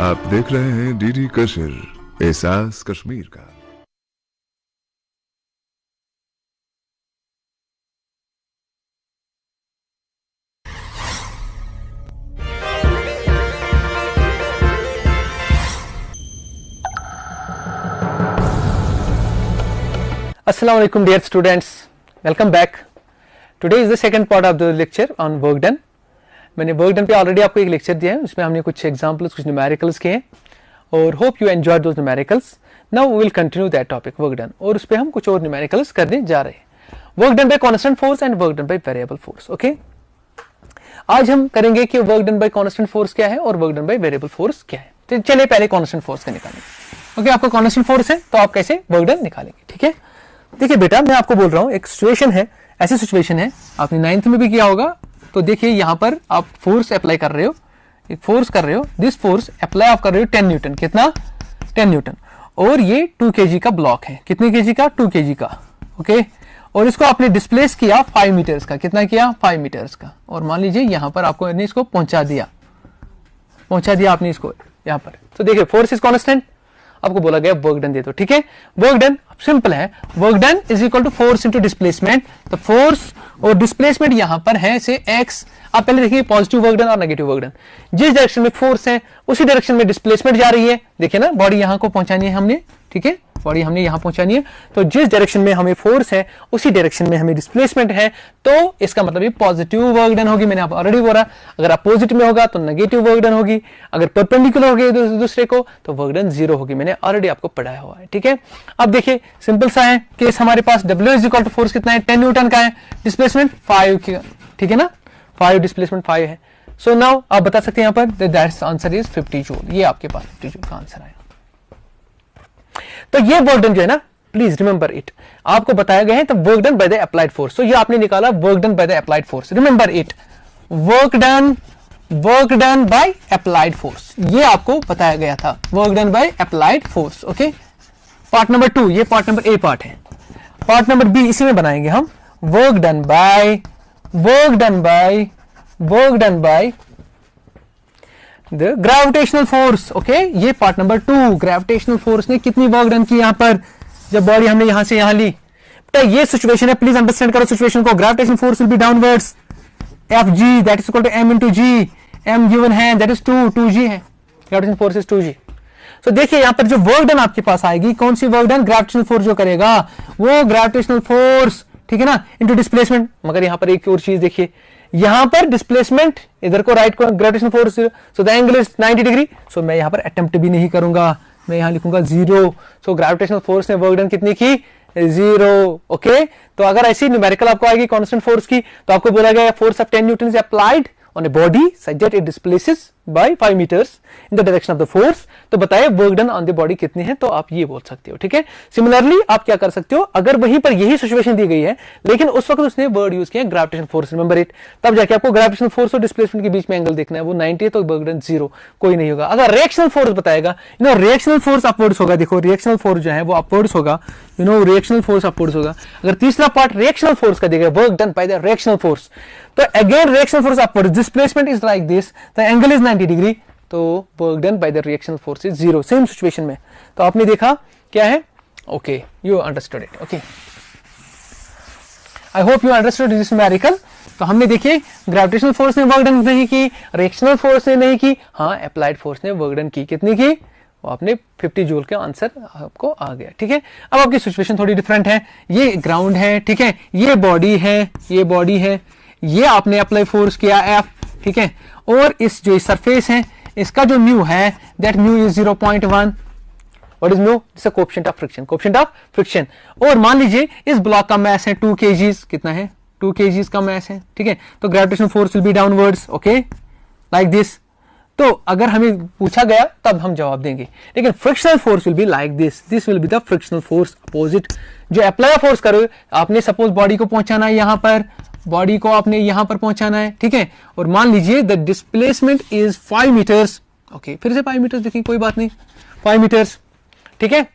आप देख रहे हैं डीडी कशिर, एहसास कश्मीर का। Assalamu alaikum dear students, welcome back. Today is the second part of the lecture on work done. मैंने वर्क डन पे ऑलरेडी आपको एक लेक्चर दिया है, उसमें हमने कुछ एग्जांपल्स, कुछ न्यूमेरिकल्स किए हैं और hope you enjoyed those numericals. Now we will continue that topic work done, और उस पे हम कुछ और न्यूमेरिकल्स करने जा रहे हैं. Work done bye constant force and work done by variable force. Okay, आज हम करेंगे कि work done bye constant force क्या है और work done by variable force क्या है. तो चलिए पहले कांस्टेंट फोर्स का निकालेंगे. ओके, आपको कांस्टेंट फोर्स है तो आप कैसे वर्क डन निकालेंगे. ठीक है, देखिए बेटा, मैं आपको बोल रहा हूं एक सिचुएशन है, ऐसी सिचुएशन है आपने 9th में भी किया होगा. तो देखिए यहां पर आप फोर्स अप्लाई कर रहे हो, एक फोर्स कर रहे हो, दिस फोर्स अप्लाई आप कर रहे हो 10 न्यूटन. कितना? 10 न्यूटन. और ये 2 kg का ब्लॉक है. कितने kg का? 2 kg का. ओके, और इसको आपने डिस्प्लेस किया 5 मीटर्स का. कितना किया? 5 मीटर्स का. और मान लीजिए यहां पर आपको इसको पहुंचा दिया आपने इसको यहां पर. तो देखिए फोर्स इज कांस्टेंट, आपको बोला गया वर्क डन दे दो. ठीक है, वर्क डन सिंपल है, work done is equal to force into displacement. तो फोर्स और डिस्प्लेसमेंट यहां पर है से x. आप पहले देखिए पॉजिटिव वर्क डन और नेगेटिव वर्क डन. जिस डायरेक्शन में फोर्स है उसी डायरेक्शन में डिस्प्लेसमेंट जा रही है. देखिए ना, बॉडी यहां को पहुंचानी है हमने. ठीक है, बॉडी हमने यहां पहुंचानी है. तो जिस डायरेक्शन में हमें फोर्स है उसी डायरेक्शन में हमें डिस्प्लेसमेंट है, तो इसका मतलब ये पॉजिटिव वर्क डन होगी. मैंने आप ऑलरेडी बोला, अगर अपोजिट में होगा तो नेगेटिव वर्क डन होगी, अगर परपेंडिकुलर होगी दूसरे को तो वर्क डन 0 होगी. मैंने ऑलरेडी आपको पढ़ाया हुआ है. ठीक है, अब देखिए सिंपल सा है केस. हमारे पास W is equal to force कितना है? 10 न्यूटन का है, डिस्प्लेसमेंट 5. ठीक है ना, 5 डिस्प्लेसमेंट 5 है. सो नाउ आप बता सकते हैं यहां पर दैट्स आंसर इज 50 जूल. ये आपके पास 50 जूल का आंसर आया. तो ये वर्क डन जो है ना, प्लीज रिमेंबर इट, आपको बताया गया है तो work done by the applied force. तो ये आपने निकाला work done by the applied force. Remember it, work done bye applied force, ये आपको बताया गया था, work done bye applied force. Okay, part number 2, ये पार्ट नंबर ए पार्ट है. पार्ट नंबर बी इसी में बनाएंगे हम, work done by the gravitational force. Okay, ये पार्ट नंबर 2, ग्रेविटेशनल फोर्स ने कितनी वर्क डन की यहां पर, जब बॉडी हमने यहां से यहां ली. तो ये सिचुएशन है, प्लीज अंडरस्टैंड करो सिचुएशन को. Gravitational force will be downwards, Fg that is equal to m into g. m given है दैट इज 2g है, ग्रेविटेशनल फोर्स इज 2g. तो देखिए यहां पर जो वर्क डन आपके पास आएगी, कौन सी वर्क डन? ग्रेविटेशनल फोर्स जो करेगा वो ग्रेविटेशनल फोर्स. ठीक है ना, इनटू डिस्प्लेसमेंट. मगर यहां पर एक और चीज देखिए, यहां पर डिस्प्लेसमेंट इधर को राइट को gravitational force, so the angle is 90 degree. So मैं यहां पर अटेम्प्ट भी नहीं करूंगा, मैं यहां लिखूंगा 0. सो ग्रेविटेशनल फोर्स ने वर्क डन कितनी की? 0. ओके, तो अगर ऐसी न्यूमेरिकल आपको आएगी कांस्टेंट फोर्स की, तो आपको बोला गया force of 10 Newton is applied on a body such that it displaces by 5 meters in the direction of the force. तो बताइए work done on the body कितनी है, तो आप ये बोल सकते हो. ठीक है, सिमिलरली आप क्या कर सकते हो, अगर वहीं पर यही सिचुएशन दी गई है लेकिन उस वक्त उसने वर्ड यूज किया ग्रेविटेशनल फोर्स, रिमेंबर इट, तब जाके आपको ग्रेविटेशनल फोर्स और डिस्प्लेसमेंट के बीच में एंगल देखना है. वो 90 है तो वर्क डन 0 कोई नहीं होगा. अगर रिएक्शनल फोर्स बताएगा, रिएक्शनल फोर्स अपवर्ड्स होगा. देखो रिएक्शनल फोर्स जो है वो अपवर्ड्स होगा, रिएक्शनल फोर्स अपवर्ड्स होगा. अगर तीसरा पार्ट रिएक्शनल फोर्स का देगा, work done by the reactional force, तो again reactional force upwards, displacement is like this, the angle is 90 degree, तो work done by the reactional force is 0. Same situation में तो आपने देखा क्या है. Okay, you understood it. Okay, I hope you understood this numerical. तो हमने देखिए ग्रेविटेशनल फोर्स ने वर्क डन नहीं की, रिएक्शनल फोर्स ने नहीं की, हाँ अप्लाइड फोर्स ने वर्क डन की. कितनी की? वो आपने 50 जूल का आंसर आपको आ गया. ठीक है, अब आपकी सिचुएशन थोड़ी डिफरेंट है. ये ग्राउंड है, ठीक है, ये बॉडी है, ये आपने अप्लाई फोर्स किया F. ठीक है, और इस जो सरफेस है इसका जो म्यू है that mu is 0.1. What is mu? It's a coefficient of friction. और मान लीजिए इस ब्लॉक का मास है 2 kg. कितना है? 2 kg का मास है. ठीक है, तो gravitational force will be downwards. Okay, like this. तो अगर हमें पूछा गया तब हम जवाब देंगे, लेकिन frictional force will be like this will be the frictional force opposite. जो अप्लाई फोर्स करो, आपने सपोज बॉडी को पहुंचाना है यहां पर, बॉडी को आपने यहां पर पहुंचाना है. ठीक है, और मान लीजिए the displacement is 5 metres. Okay, फिर से 5 मीटर्स देखिए, कोई बात नहीं, 5 मीटर्स. ठीक है,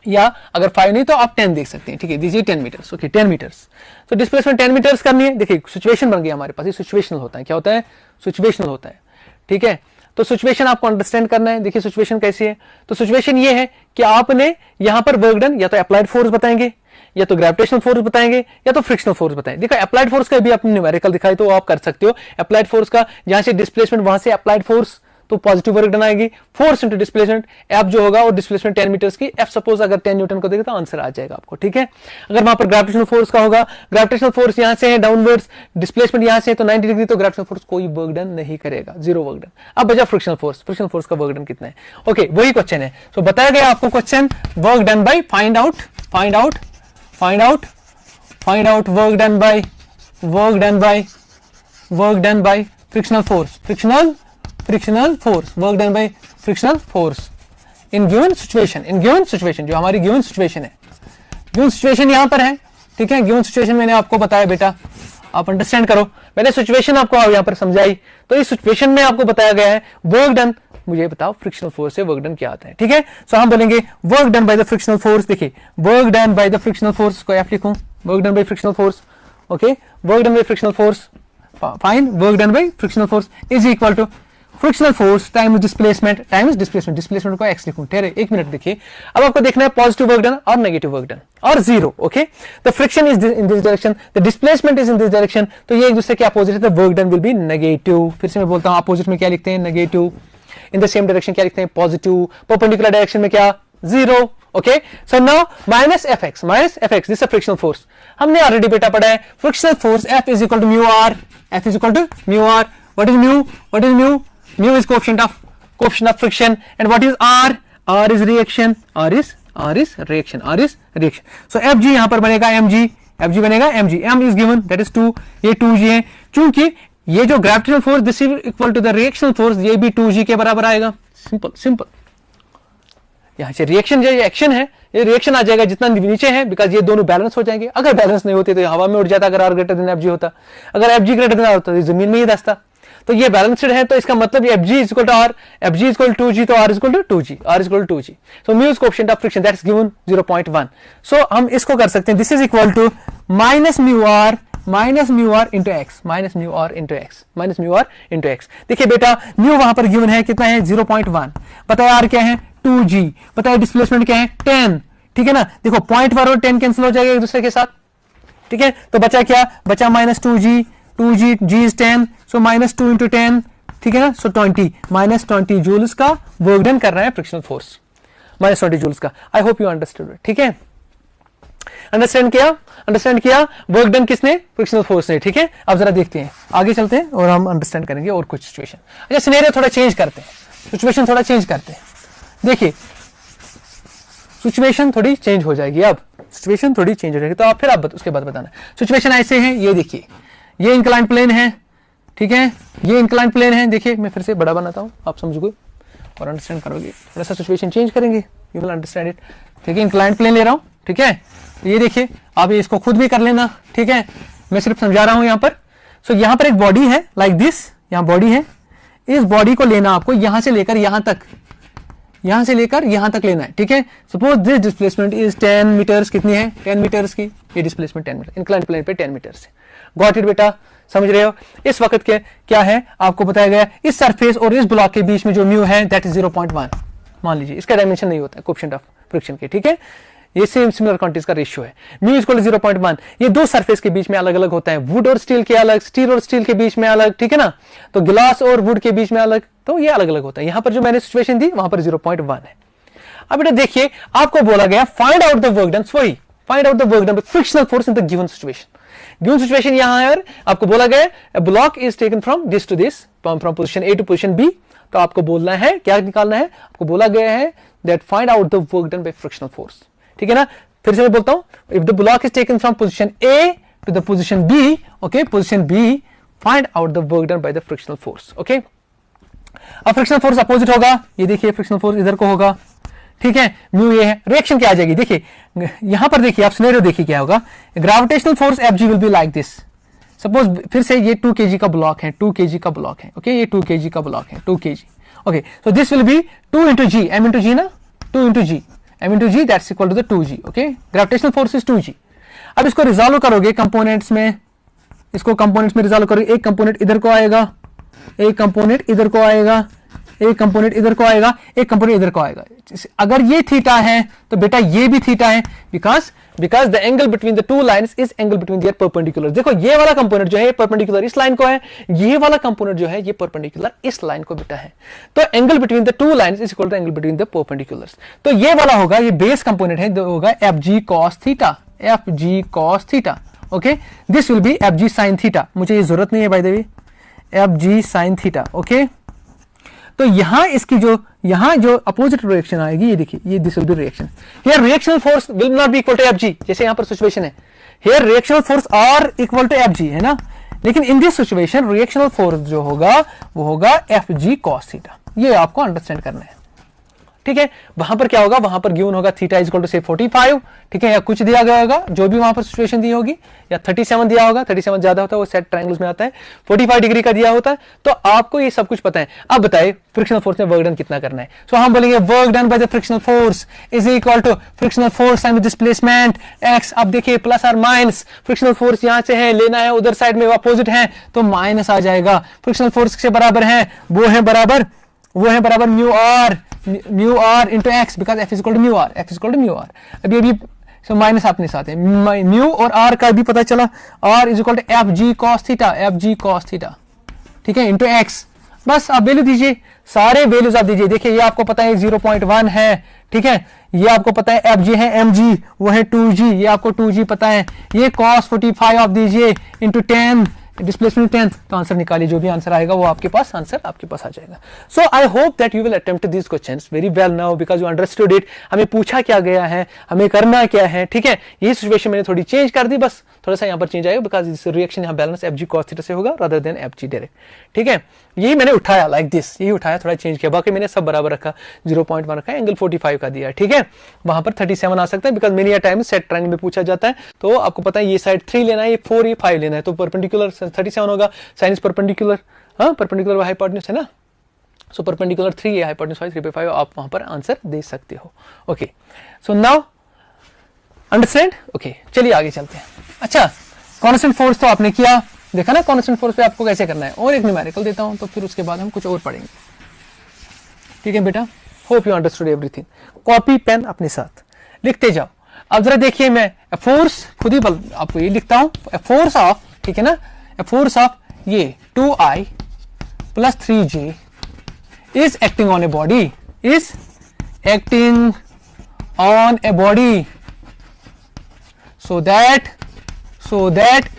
या अगर 5 नहीं तो आप 10 देख सकते हैं. ठीक है, दीजिए 10 मीटर्स. Okay, 10 metres. तो डिस्प्लेसमेंट 10 मीटर्स करनी है. देखिए सिचुएशन बन गई हमारे पास, ये सिचुएशनल होता है. क्या होता है? सिचुएशनल होता है. ठीक है, तो सिचुएशन आपको अंडरस्टैंड करना है। देखिए सिचुएशन कैसी है, तो सिचुएशन ये है कि आपने यहां पर वर्क डन या तो अप्लाइड फोर्स बताएंगे, या तो ग्रेविटेशनल फोर्स बताएंगे, या तो फ्रिक्शनल फोर्स बताएंगे। देखो अप्लाइड फोर्स का भी आपने न्यूमेरिकल दिखाई तो आप कर सकते हो। अप्लाइड फोर्स का जहां से डिस्प्लेसमेंट वहां से अप्लाइड फोर्स, तो पॉजिटिव वर्क डन आएगी। फोर्स इंटू डिस्प्लेसमेंट, एफ जो होगा और डिस्प्लेसमेंट 10 मीटर्स की, एफ सपोज अगर 10 न्यूटन को देगा तो आंसर आ जाएगा आपको, ठीक है। अगर वहां पर ग्रेविटेशनल फोर्स का होगा, ग्रेविटेशनल फोर्स यहां से है डाउनवर्ड्स, डिस्प्लेसमेंट यहां से है तो 90 डिग्री, तो ग्रेविटेशनल फोर्स कोई वर्क डन नहीं करेगा, जीरो वर्क डन। अब बचा फ्रिक्शनल फोर्स, फ्रिक्शनल फोर्स का वर्क डन कितना है, ओके वही क्वेश्चन है। सो बताया गया आपको question, work done bye find out work done by frictional force, frictional force, work done by frictional force in given situation, जो हमारी गिवन सिचुएशन है। गिवन सिचुएशन यहां पर है, ठीक है। गिवन सिचुएशन मैंने आपको बताया बेटा, आप अंडरस्टैंड करो। मैंने सिचुएशन आपको यहां पर समझाई, तो इस सिचुएशन में आपको बताया गया है वर्क डन, मुझे बताओ फ्रिक्शनल फोर्स से वर्क डन क्या आता है, ठीक है। सो हम बोलेंगे work done by the frictional force. देखिए work done by the frictional force को एफ लिखूं, work done by frictional force, okay, work done by frictional force, fine, work done by frictional force is equal to frictional force times displacement, displacement को X लिखूं। ठहरे एक मिनट, देखिए अब आपको देखना है पॉजिटिव वर्क डन और नेगेटिव वर्क डन और zero, okay. The friction is in this direction, the displacement is in this direction, तो ये एक दूसरे के अपोजिट है, तो work done will B negative. फिर से मैं बोलता हूं अपोजिट में क्या लिखते हैं, negative, in the same direction क्या लिखते हैं, पॉजिटिव, परपेंडिकुलर डायरेक्शन में क्या, zero, okay. So now minus F X, this is frictional force, हमने ऑलरेडी बेटा पढ़ा है frictional force F is equal to mu R, F is equal to mu R. What is mu? Mu is coefficient of friction, and what is R? R is reaction. So Fg यहां पर बनेगा mg, m is given, that is 2, ये 2g है। चूंकि ये जो gravitational force this is equal to the reactional force, ये भी 2g के बराबर आएगा। सिंपल। यहां से रिएक्शन जो एक्शन है, ये रिएक्शन आ जाएगा जितना नीचे है, बिकॉज ये दोनों बैलेंस हो जाएंगे। अगर बैलेंस नहीं होते तो हवा में उड़ जाता, अगर R ग्रेटर देन Fg होता, अगर Fg ग्रेटर देन R होता तो जमीन में ही दसता। तो ये बैलेंस्ड है, तो इसका मतलब ये Fg is equal to R, Fg is equal to 2g, तो R is equal to 2g। So mu is coefficient of friction, that's given 0.1। So हम इसको कर सकते हैं, this is equal to minus mu R into X. देखिए बेटा mu वहां पर गिवन है, कितना है 0.1, पता है R क्या है 2g, पता है डिस्प्लेसमेंट क्या है 10, ठीक है ना। देखो पॉइंट पर और 10 कैंसिल हो जाएगा एक दूसरे के साथ, ठीक है। तो बचा क्या, बचा minus 2g, g is 10, so minus 2 into 10, ठीक है ना। सो 20, माइनस 20 जूल्स का वर्क डन कर रहा है फ्रिक्शनल फोर्स, माइनस 20 जूल्स का। आई होप यू अंडरस्टूड, ठीक है। अंडरस्टैंड किया वर्क डन किसने, फ्रिक्शनल फोर्स ने, ठीक है। अब जरा देखते हैं, आगे चलते हैं और हम अंडरस्टैंड करेंगे और कुछ सिचुएशन। अच्छा सिनेरियो थोड़ा चेंज करते हैं, सिचुएशन थोड़ा चेंज करते हैं। देखिए सिचुएशन थोड़ी चेंज हो जाएगी, अब सिचुएशन थोड़ी चेंज हो जाएगी, तो आप फिर आप उसके बाद बताना। सिचुएशन ऐसे है, ये देखिए ये इंक्लाइन प्लेन है, ठीक है, ये इंक्लाइन प्लेन है। देखिए मैं फिर से बड़ा बनाता हूं, आप समझोगे और अंडरस्टैंड करोगे। थोड़ा सा सिचुएशन चेंज करेंगे, यू विल अंडरस्टैंड इट, ठीक है। इंक्लाइन प्लेन ले रहा हूं, ठीक है। ये देखिए आप इसको खुद भी कर लेना, ठीक है, मैं सिर्फ समझा रहा हूं यहां पर। सो यहां पर एक बॉडी है लाइक दिस, यहां बॉडी है, इस बॉडी को लेना आपको यहां से लेकर यहां तक, लेना है, ठीक है। Suppose this displacement is 10 metres, कितनी है 10 मीटर्स की, ये डिस्प्लेसमेंट 10 मीटर, इंक्लाइन प्लेन पे 10 मीटर से। गॉट इट बेटा, समझ रहे हो। इस वक्त के क्या है आपको बताया गया, इस सरफेस और इस ब्लॉक के बीच में जो म्यू है दैट इज 0.1, मान लीजिए इसका डायमेंशन नहीं होता है कोएफिशिएंट ऑफ फ्रिक्शन के, ठीक है। ये सेम सिमिलर क्वांटिटीज का रेशियो है, म्यू इज इक्वल टू 0.1। ये दो सरफेस के बीच में अलग अलग होता है, वुड और स्टील के अलग, स्टील और स्टील के बीच में अलग, ठीक है ना। तो ग्लास और वुड के बीच में अलग, तो ये अलग अलग होता है। यहां पर जो मैंने सिचुएशन दी वहां पर 0.1 है। अब बेटा देखिए आपको बोला गया find out the work done, sorry find out the work done with frictional force in the given situation. Given situation यहां है, आपको बोला गया a block is taken from this to this, from position A to position B. तो आपको बोलना है क्या निकालना है, आपको बोला गया है that find out the work done by frictional force, ठीक है ना। फिर से मैं बोलता हूं, if the block is taken from position A to the position B, okay, position B, find out the work done by the frictional force, okay. अब frictional force opposite होगा, ये देखिए फ्रिक्शनल फोर्स इधर को होगा, ठीक है। म्यू ये है, रिएक्शन क्या आ जाएगी, देखिए यहां पर देखिए आप सिनेरियो देखिए क्या होगा। Gravitational force Fg will be like this. Suppose फिर से ये 2 kg का ब्लॉक है, 2 kg का ब्लॉक है, ओके, ये 2 kg का ब्लॉक है, 2 kg, okay. So this will B 2 into g, m into g ना, 2 into g, m into g that's equal to the 2g, okay. Gravitational force is 2g। अब इसको resolve करोगे components में, इसको components में resolve करोगे, एक कंपोनेंट इधर को आएगा, एक कंपोनेंट इधर को आएगा, एक कंपोनेंट इधर को आएगा, एक कंपोनेंट इधर को आएगा। अगर ये थीटा है तो बेटा ये भी थीटा है, because the angle between the two lines is angle between their perpendicular. देखो ये वाला कंपोनेंट जो है परपेंडिकुलर इस लाइन को है, ये वाला कंपोनेंट जो है ये परपेंडिकुलर इस लाइन को बेटा है। तो angle between the two lines is equal to angle between the perpendiculars. तो ये वाला होगा, ये बेस कंपोनेंट है, होगा F G cos theta, F G cos theta. Okay, this will be F G sine theta. मुझे ये जरूरत नहीं है by the way, F G sine theta. Okay, तो यहां इसकी यहां जो अपोजिट रिएक्शन आएगी, ये देखिए, ये this will be reaction. Here reactional force will not be equal to F G, जैसे यहां पर सिचुएशन है, here reactional force are equal to F G है ना, लेकिन in this situation reactional force जो होगा वो होगा एफ जी कॉस थीटा। ये आपको अंडरस्टैंड करना है, ठीक है। वहां पर क्या होगा, वहां पर गिवन होगा थीटा इज इक्वल टू से 45, ठीक है, या कुछ दिया गया होगा, जो भी वहां पर सिचुएशन दी होगी, या 37 दिया होगा, 37 ज्यादा होता है वो सेट ट्रायंगल्स में आता है, 45 डिग्री का दिया होता है। तो आपको ये सब कुछ पता है। अब बताइए फ्रिक्शनल फोर्स में वर्क डन कितना करना है। सो हम बोलेंगे work done by the frictional force is equal to frictional force times displacement X. अब देखिए प्लस और माइनस, फ्रिक्शनल फोर्स यहां से है, लेना है उधर साइड में अपोजिट है तो माइनस आ जाएगा। फ्रिक्शनल फोर्स से बराबर है, वो है बराबर mu R into X, because F is equal to mu R, F is equal to mu R. अभी माइनस अपने साथ है, म्यू और आर का भी पता चला, R is equal to F G cos theta, F G cos theta, ठीक है, इंटू एक्स। बस आप वैल्यू दीजिए, सारे वैल्यूज आप दीजिए। देखिए ये आपको पता है 0.1 है, ठीक है, ये आपको पता है एफ जी है, एम जी वो है 2g, ये आपको 2g पता है, ये cos 45 आप दीजिए इंटू 10, डिस्प्लेसमेंट 10, तो आंसर निकालिए, जो भी आंसर आएगा वो आपके पास आंसर आपके पास आ जाएगा। So I hope that you will attempt this questions very well now because you understood it. हमें पूछा क्या गया है, हमें करना क्या है, ठीक है। ये सिचुएशन मैंने थोड़ी चेंज कर दी, बस थोड़ा सा यहाँ पर चेंज आएगा बिकॉज दिस रिएक्शन यहाँ balance F G cos theta से होगा rather than F G direct, ठीक है। यही मैंने उठाया लाइक दिस, यही उठाया, थोड़ा चेंज किया, बाकी मैंने सब बराबर रखा, 0.1 रखा, एंगल 45 का दिया, ठीक है। वहां पर 37 आ सकता है because many time set triangle में पूछा जाता है। तो आपको पता है ये साइड 3 लेना है, ये 4, ये 5 लेना है, तो परपेंडिकुलर 37 होगा, साइन इज परपेंडिकुलर, हाँ परपेंडिकुलर हाइपोटेन्यूज है ना, सो परपेंडिकुलर 3 है, हाइपोटेन्यूज 3/5, आप वहां पर आंसर दे सकते हो। Okay, so now understand. Okay, चलिए आगे चलते हैं। अच्छा, कांस्टेंट फोर्स तो आपने किया, देखा ना कांस्टेंट फोर्स पे आपको कैसे करना है। और एक न्यूमेरिकल देता हूं तो फिर उसके बाद हम कुछ और पढ़ेंगे, ठीक है बेटा। Hope you understood everything. Copy pen अपने साथ लिखते जाओ। अब जरा देखिए, मैं फोर्स खुद ही आपको ये लिखता हूं, फोर्स ऑफ, ठीक है ना, फोर्स ऑफ ये 2i plus 3j is acting on a body, is acting on a body so that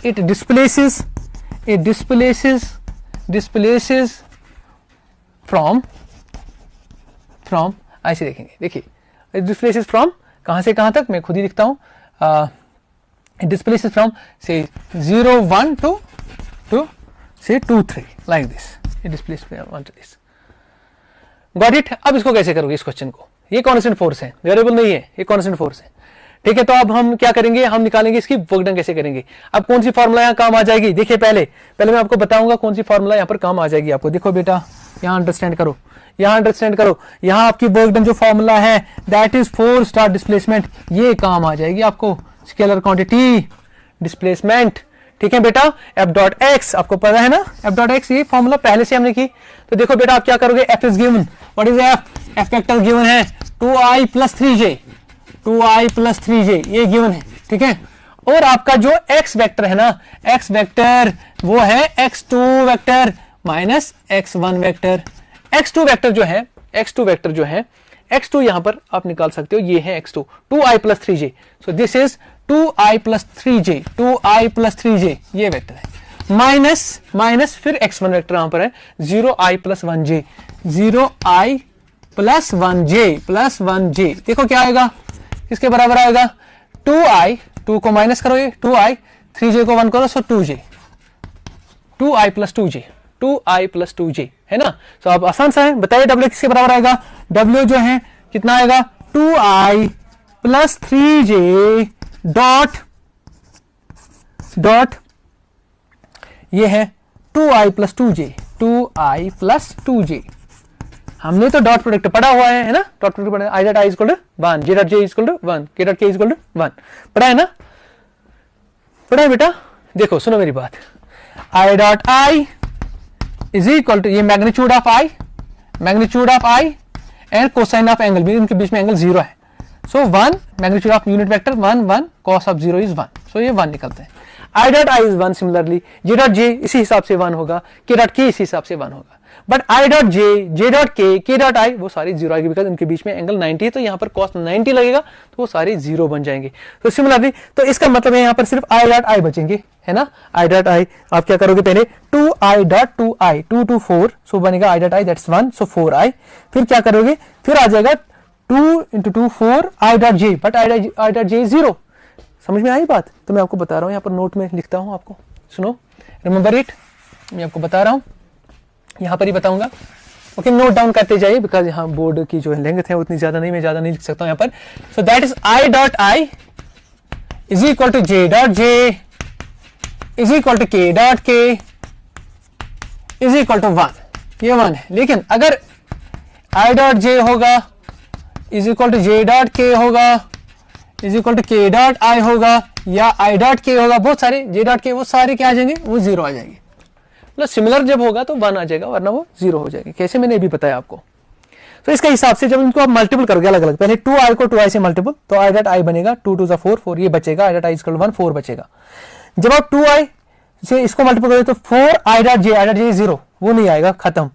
it displaces from ऐसे देखेंगे, देखिए it displaces from कहां से कहां तक, मैं खुद ही लिखता हूं, it displaces from say 0 1 to say 2 3 like this, it displaces from this, got it। अब इसको कैसे करोगे इस क्वेश्चन को, ये कांस्टेंट फोर्स है, वेरिएबल नहीं है, ये कांस्टेंट फोर्स है, ठीक है। तो अब हम क्या करेंगे, हम निकालेंगे इसकी वर्क डन कैसे करेंगे। अब कौन सी फॉर्मूला यहाँ काम आ जाएगी, देखिए पहले मैं आपको बताऊंगा कौन सी फॉर्मूला यहाँ पर काम आ जाएगी आपको। देखो बेटा, यहाँ अंडरस्टैंड करो, यहाँ आपकी वर्क डन जो फॉर्मूला है that is force star displacement, ये काम आ जाएगी आपको, स्केलर क्वांटिटी डिस्प्लेसमेंट, ठीक है बेटा। एफ डॉट एक्स आपको पता है ना, एफ डॉट एक्स ये फॉर्मूला पहले से हमने की। तो देखो बेटा आप क्या करोगे, F is given, what is F vector given है 2i plus 3j, ये गिवन है, ठीक है। और आपका जो एक्स वेक्टर है ना, एक्स वेक्टर वो है x2 vector minus x1 vector. x2 vector जो है x2 यहां पर आप निकाल सकते हो, ये है x2, 2i plus 3j, so this is 2i plus 3j, ये वेक्टर है, माइनस फिर x1 वेक्टर यहां पर है 0i plus 1j, 0i plus 1j, देखो क्या आएगा, किसके बराबर आएगा, 2i, 2 को माइनस करो, ये 2i, 3j को 1 करो, सो 2j, 2i plus 2j है ना। तो अब आसान सा है, बताइए w किसके बराबर आएगा, w जो है कितना आएगा, 2i plus 3j डॉट ये है 2i plus 2j, हमने तो डॉट प्रोडक्ट पढ़ा हुआ है ना, डॉट प्रोडक्ट पढ़ा है, i dot i is equal to 1, j dot j is equal to 1, k dot k is equal to 1, पढ़ा है ना, पढ़ा है बेटा। देखो सुनो मेरी बात, i dot i is equal to ये magnitude of i magnitude of I and cosine of angle भी, इनके बीच में एंगल 0 है। सो 1 magnitude of unit vector 1 1 cos of 0 is 1, सो ये 1 निकलते हैं। आई dot I is 1, similarly J dot जे इसी हिसाब से 1 होगा, के डॉट के इसी हिसाब से 1 होगा, but I dot J dot के डॉट आई वो सारी 0 आएगी, बिकॉज उनके बीच में एंगल 90 है, तो यहाँ पर cos 90 लगेगा, तो वो सारे 0 बन जाएंगे। तो सिमिलरली, तो इसका मतलब है यहाँ पर सिर्फ आई डॉट आई बचेंगे, है ना। आई डॉट आई आप क्या करोगे, पहले 2i डॉट 2i 2 2 4, सो बनेगा आई dot I that's 1, so 4i, फिर क्या करोगे, फिर आ जाएगा 2 into 2 4 I dot J, but I dot जे 0। समझ में आई बात? तो मैं आपको बता रहा हूँ, यहाँ पर नोट में लिखता हूँ आपको, सुनो, रिमेंबर इट, मैं आपको बता रहा हूँ, यहाँ पर ही बताऊंगा। ओके, नोट डाउन करते जाइए, बिकॉज यहाँ बोर्ड की जो लेंथ है उतनी ज्यादा नहीं, मैं ज्यादा नहीं लिख सकता हूँ यहाँ पर। So that is I dot I is equal to J dot J is equal to K dot K is equal to 1, ये 1 है। लेकिन अगर आई डॉट जे होगा is equal to J dot K होगा is equal to K dot I होगा, या I dot K होगा, बहुत सारे जे डॉट के वो सारे क्या आ जाएंगे, वो 0 आ जाएंगे। मतलब सिमिलर जब होगा तो 1 आ जाएगा, वरना वो 0 हो जाएगी। कैसे, मैंने भी बताया आपको। तो इसके हिसाब से जब इनको आप मल्टीपल करोगे अलग अलग, पहले 2i को 2i से मल्टीपल, तो आई डॉट आई बनेगा 2 2 4 4, ये बचेगा, आई डॉट आई इक्वल 1 4 बचेगा। जब आप 2i से इसको मल्टीपल करोगे तो 4 आई डॉट जे 0, वो नहीं आएगा, खत्म।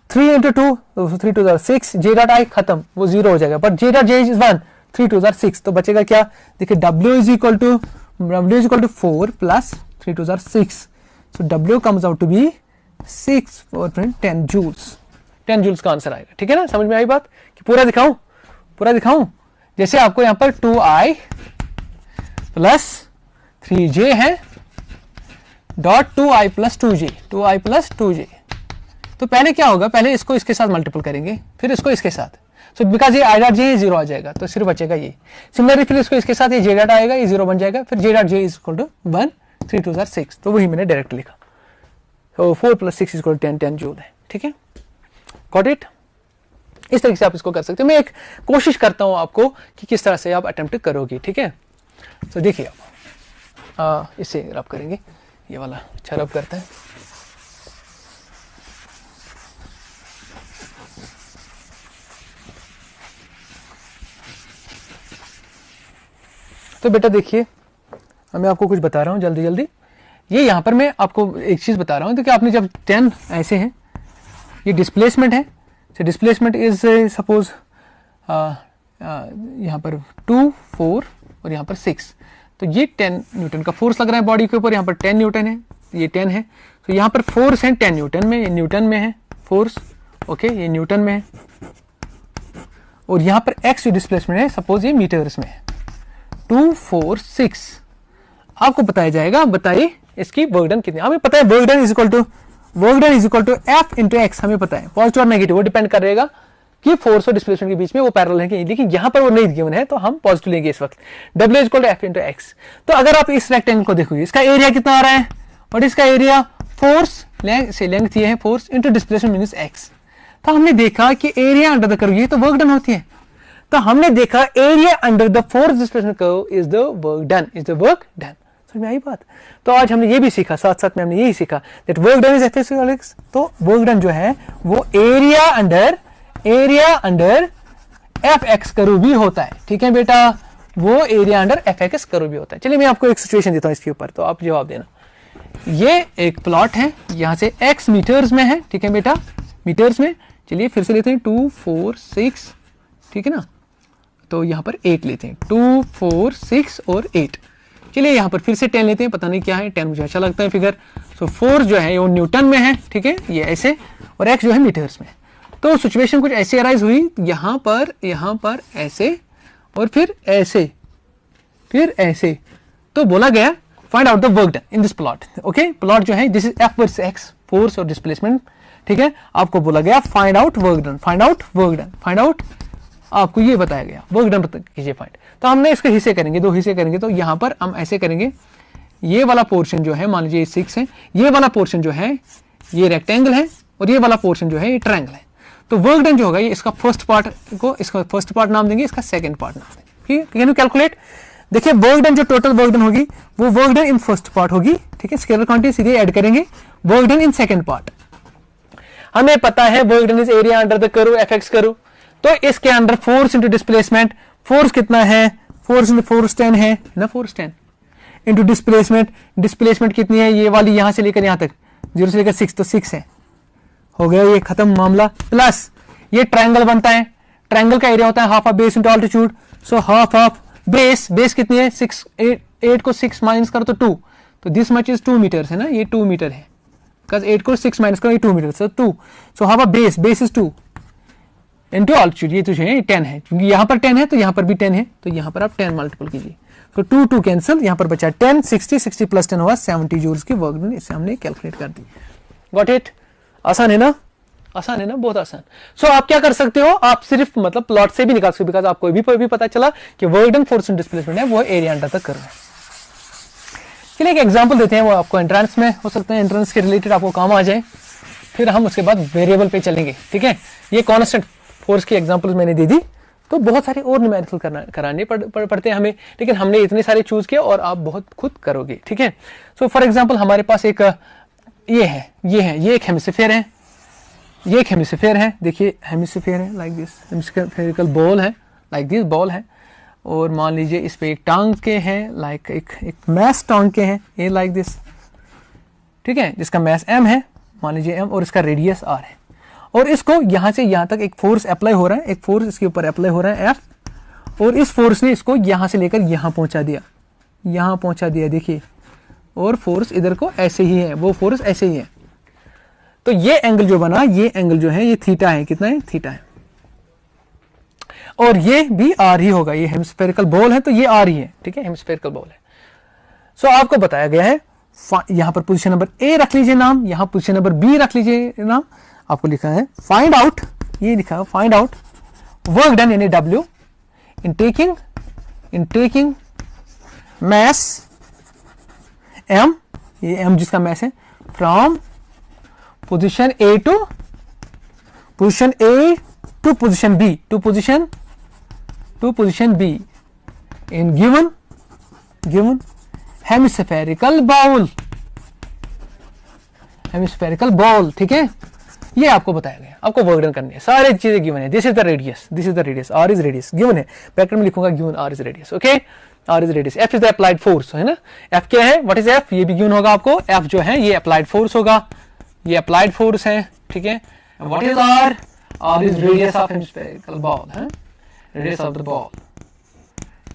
3 into 2 3 2 6, जे डॉट आई खत्म, वो 0 हो जाएगा, but J dot J is 1 3 2 6, तो बचेगा क्या, देखिए w is equal to 4 plus 3 2 6, so w comes out to be 6 और 10 जूल्स, 10 जूल्स का आंसर आएगा। ठीक है ना, समझ में आई बात? कि पूरा दिखाऊं, जैसे आपको यहाँ पर 2i प्लस 3j है डॉट 2i प्लस 2j, तो पहले क्या होगा, पहले इसको इसके साथ मल्टीपल करेंगे, फिर इसको इसके साथ, सो बिकॉज ये आई डॉट जे 0 आ जाएगा, तो सिर्फ बचेगा ये। सिमिलरली फिर इसको इसके साथ ये जे डॉट आएगा, ये 0 बन जाएगा, फिर J dot J is equal to 1 3 2 6, तो वही मैंने डायरेक्ट लिखा। तो 4 plus 6 is equal to 10 joule है। ठीक है, गॉट इट? इस तरीके से आप इसको कर सकते हो। मैं एक कोशिश करता हूं आपको कि किस तरह से आप अटेम्प्ट करोगे। ठीक है, तो देखिए आप इससे रब करेंगे, ये वाला अच्छा रब करता है। तो बेटा देखिए, मैं आपको कुछ बता रहा हूँ जल्दी। ये यहाँ पर मैं आपको एक चीज़ बता रहा हूँ, तो कि आपने जब 10 ऐसे हैं, ये डिस्प्लेसमेंट है, so डिस्प्लेसमेंट इज सपोज यहाँ पर 2 4 और यहाँ पर 6, तो ये 10 न्यूटन का फोर्स लग रहा है बॉडी के ऊपर, यहाँ पर 10 न्यूटन है, ये 10 है, तो यहाँ पर फोर्स है 10 न्यूटन में, ये न्यूटन में है फोर्स, ओके, ये न्यूटन में है, और यहाँ पर एक्स जो डिस्प्लेसमेंट है सपोज ये मीटर्स में है, 2 4 6 आपको बताया जाएगा। बताइए इसकी वर्क डन कितनी, हमें पता है work done is equal to F into X, हमें पता है, पॉजिटिव और नेगेटिव वो डिपेंड करेगा कि फोर्स और डिस्प्लेसमेंट के बीच में वो पैरेलल है कि, लेकिन यहाँ पर वो नहीं गिवन है, तो हम पॉजिटिव लेंगे इस वक्त। W is equal to F into X. तो अगर आप इस रेक्टेंगल को देखोगे, इसका एरिया कितना आ रहा है, और इसका एरिया फोर्स लेंथ ये है force into displacement means x. तो हमने देखा कि एरिया अंडर द कर्व ये तो वर्क डन होती है, तो हमने देखा area under the force displacement curve is the work done. समझ में आई बात? तो आज हमने ये भी सीखा, साथ साथ में हमने यही सीखा that work done is F. तो वर्क डन जो है वो area under F x curve भी होता है। ठीक है बेटा, वो area under F x curve भी होता है। चलिए मैं आपको एक सिचुएशन देता हूं इसके ऊपर, तो आप जवाब देना। ये एक प्लॉट है, यहां से एक्स मीटर्स में है, ठीक है बेटा, मीटर्स में। चलिए फिर से लेते हैं 2 4 6, ठीक है ना, तो यहां पर 8 लेते हैं, 2 4 6 और 8। चलिए यहाँ पर फिर से 10 लेते हैं, पता नहीं क्या है, 10 मुझे अच्छा लगता है फिगर। सो फोर्स जो है वो न्यूटन में है, ठीक है, ये ऐसे, और एक्स जो है मीटर्स में। तो सिचुएशन कुछ ऐसे अराइज हुई, यहाँ पर ऐसे और फिर ऐसे, तो बोला गया find out the work done in this plot. Okay, plot जो है this is F versus x, force और डिस्प्लेसमेंट, ठीक है। आपको बोला गया फाइंड आउट वर्क डन, आपको ये बताया गया वर्क डन कीजिए फाइंड। तो हमने इसके हिस्से करेंगे, 2 हिस्से करेंगे। तो यहाँ पर हम ऐसे करेंगे, ये वाला पोर्शन जो है मान लीजिए 6 है, ये वाला पोर्शन जो है ये रेक्टेंगल है, और ये वाला पोर्शन जो है ये ट्रायंगल है। तो वर्क डन जो होगा ये इसका फर्स्ट पार्ट नाम देंगे, इसका सेकंड पार्ट नाम देंगे। Can you calculate? देखिए वर्क डन जो टोटल वर्क डन होगी वो work done in first part होगी, ठीक है, स्केलर क्वांटिटी सीधे ऐड करेंगे, work done in second part. हमें पता है work done is area under the curve FX curve, तो इसके अंदर फोर्स इंटू डिस्प्लेसमेंट, फोर्स कितना है, फोर्स इंटू फोर्स 10 है ना, फोर्स 10 इंटू डिस्प्लेसमेंट, डिस्प्लेसमेंट कितनी है, ये वाली यहां से लेकर यहां तक 0 से लेकर 6, तो 6 है, हो गया ये खत्म मामला। प्लस ये ट्रायंगल बनता है, ट्रायंगल का एरिया होता है half of base into altitude, so half of base, base कितनी है 6, 8 को 6 माइनस करो तो 2, तो दिस मच इज 2 मीटर है ना, ये 2 मीटर है, बिकॉज 8 को 6 माइनस करो ये 2 metre, so 2, so half of base, base is 2 into altitude, ये तो जो है 10 है, क्योंकि यहां पर 10 है तो यहां पर भी 10 है, तो यहां पर आप 10 मल्टीपल कीजिए, तो 2 2 कैंसिल, यहां पर बचा 10, 60 60 प्लस 10 हुआ 70 जूल्स की वर्क डन, इससे हमने कैलकुलेट कर दी। Got it? आसान है ना, आसान है ना, बहुत आसान। सो आप क्या कर सकते हो, आप सिर्फ मतलब प्लॉट से भी निकाल सकते हो, बिकॉज आपको भी पता चला कि work done force and displacement है वो एरिया अंडर तक कर रहा है। चलिए एक एग्जांपल देते हैं, वो आपको एंट्रेंस में हो सकता है, एंट्रेंस के रिलेटेड आपको काम आ जाए, फिर हम उसके बाद वेरिएबल पे चलेंगे, ठीक है। ये कांस्टेंट फोर्स की एग्जांपल्स मैंने दे दी, तो बहुत सारे और न्यूमेरिकल कराने पड़ते हैं हमें, लेकिन हमने इतने सारे चूज किए और आप बहुत खुद करोगे, ठीक है। सो फॉर एग्जांपल हमारे पास एक ये एक हेमिस्फीयर है, ये एक हेमिस्फीयर है, देखिए हेमिस्फीयर है लाइक दिस, हेमिस्फेरिकल बॉल है लाइक दिस, बॉल है, और मान लीजिए इस पे एक टांग के हैं, लाइक एक मैस टांग के हैं, ये लाइक दिस, ठीक है, जिसका मैस m है, मान लीजिए m, और इसका रेडियस r है, और इसको यहां से यहां तक एक फोर्स अप्लाई हो रहा है, एक फोर्स इसके ऊपर अप्लाई हो रहा है F, और इस फोर्स ने इसको यहां से लेकर यहां पहुंचा दिया, देखिए, और फोर्स इधर को ऐसे ही है, वो फोर्स ऐसे ही है, तो ये एंगल जो बना, ये एंगल जो है ये थीटा है, कितना है, थीटा है, और ये भी r ही होगा, ये हेमिस्फेरिकल बॉल है तो ये r ही है, ठीक है, हेमिस्फेरिकल बॉल है। सो आपको बताया गया है, यहां पर पोजीशन नंबर A रख लीजिए नाम, यहां पोजीशन नंबर B रख लीजिए नाम, आपको लिखा है फाइंड आउट, ये लिखा है फाइंड आउट वर्क डन यानी W in taking mass M, ये M जिसका मैस है, from position A to position A to position B, to position B in given hemispherical ball, ठीक है। ये आपको बताया गया, आपको वर्क डन करनी है, सारी चीजें गिवन है, this is the radius, r is radius given है, ब्रैकेट में लिखूंगा given r is radius, okay, r is radius, f is the applied force, है ना, f क्या है, व्हाट इज f, ये भी गिवन होगा आपको, f जो है ये अप्लाइड फोर्स होगा, ये अप्लाइड फोर्स है, ठीक है। What is r, r is radius of hemispherical ball, है रेडियस ऑफ द बॉल,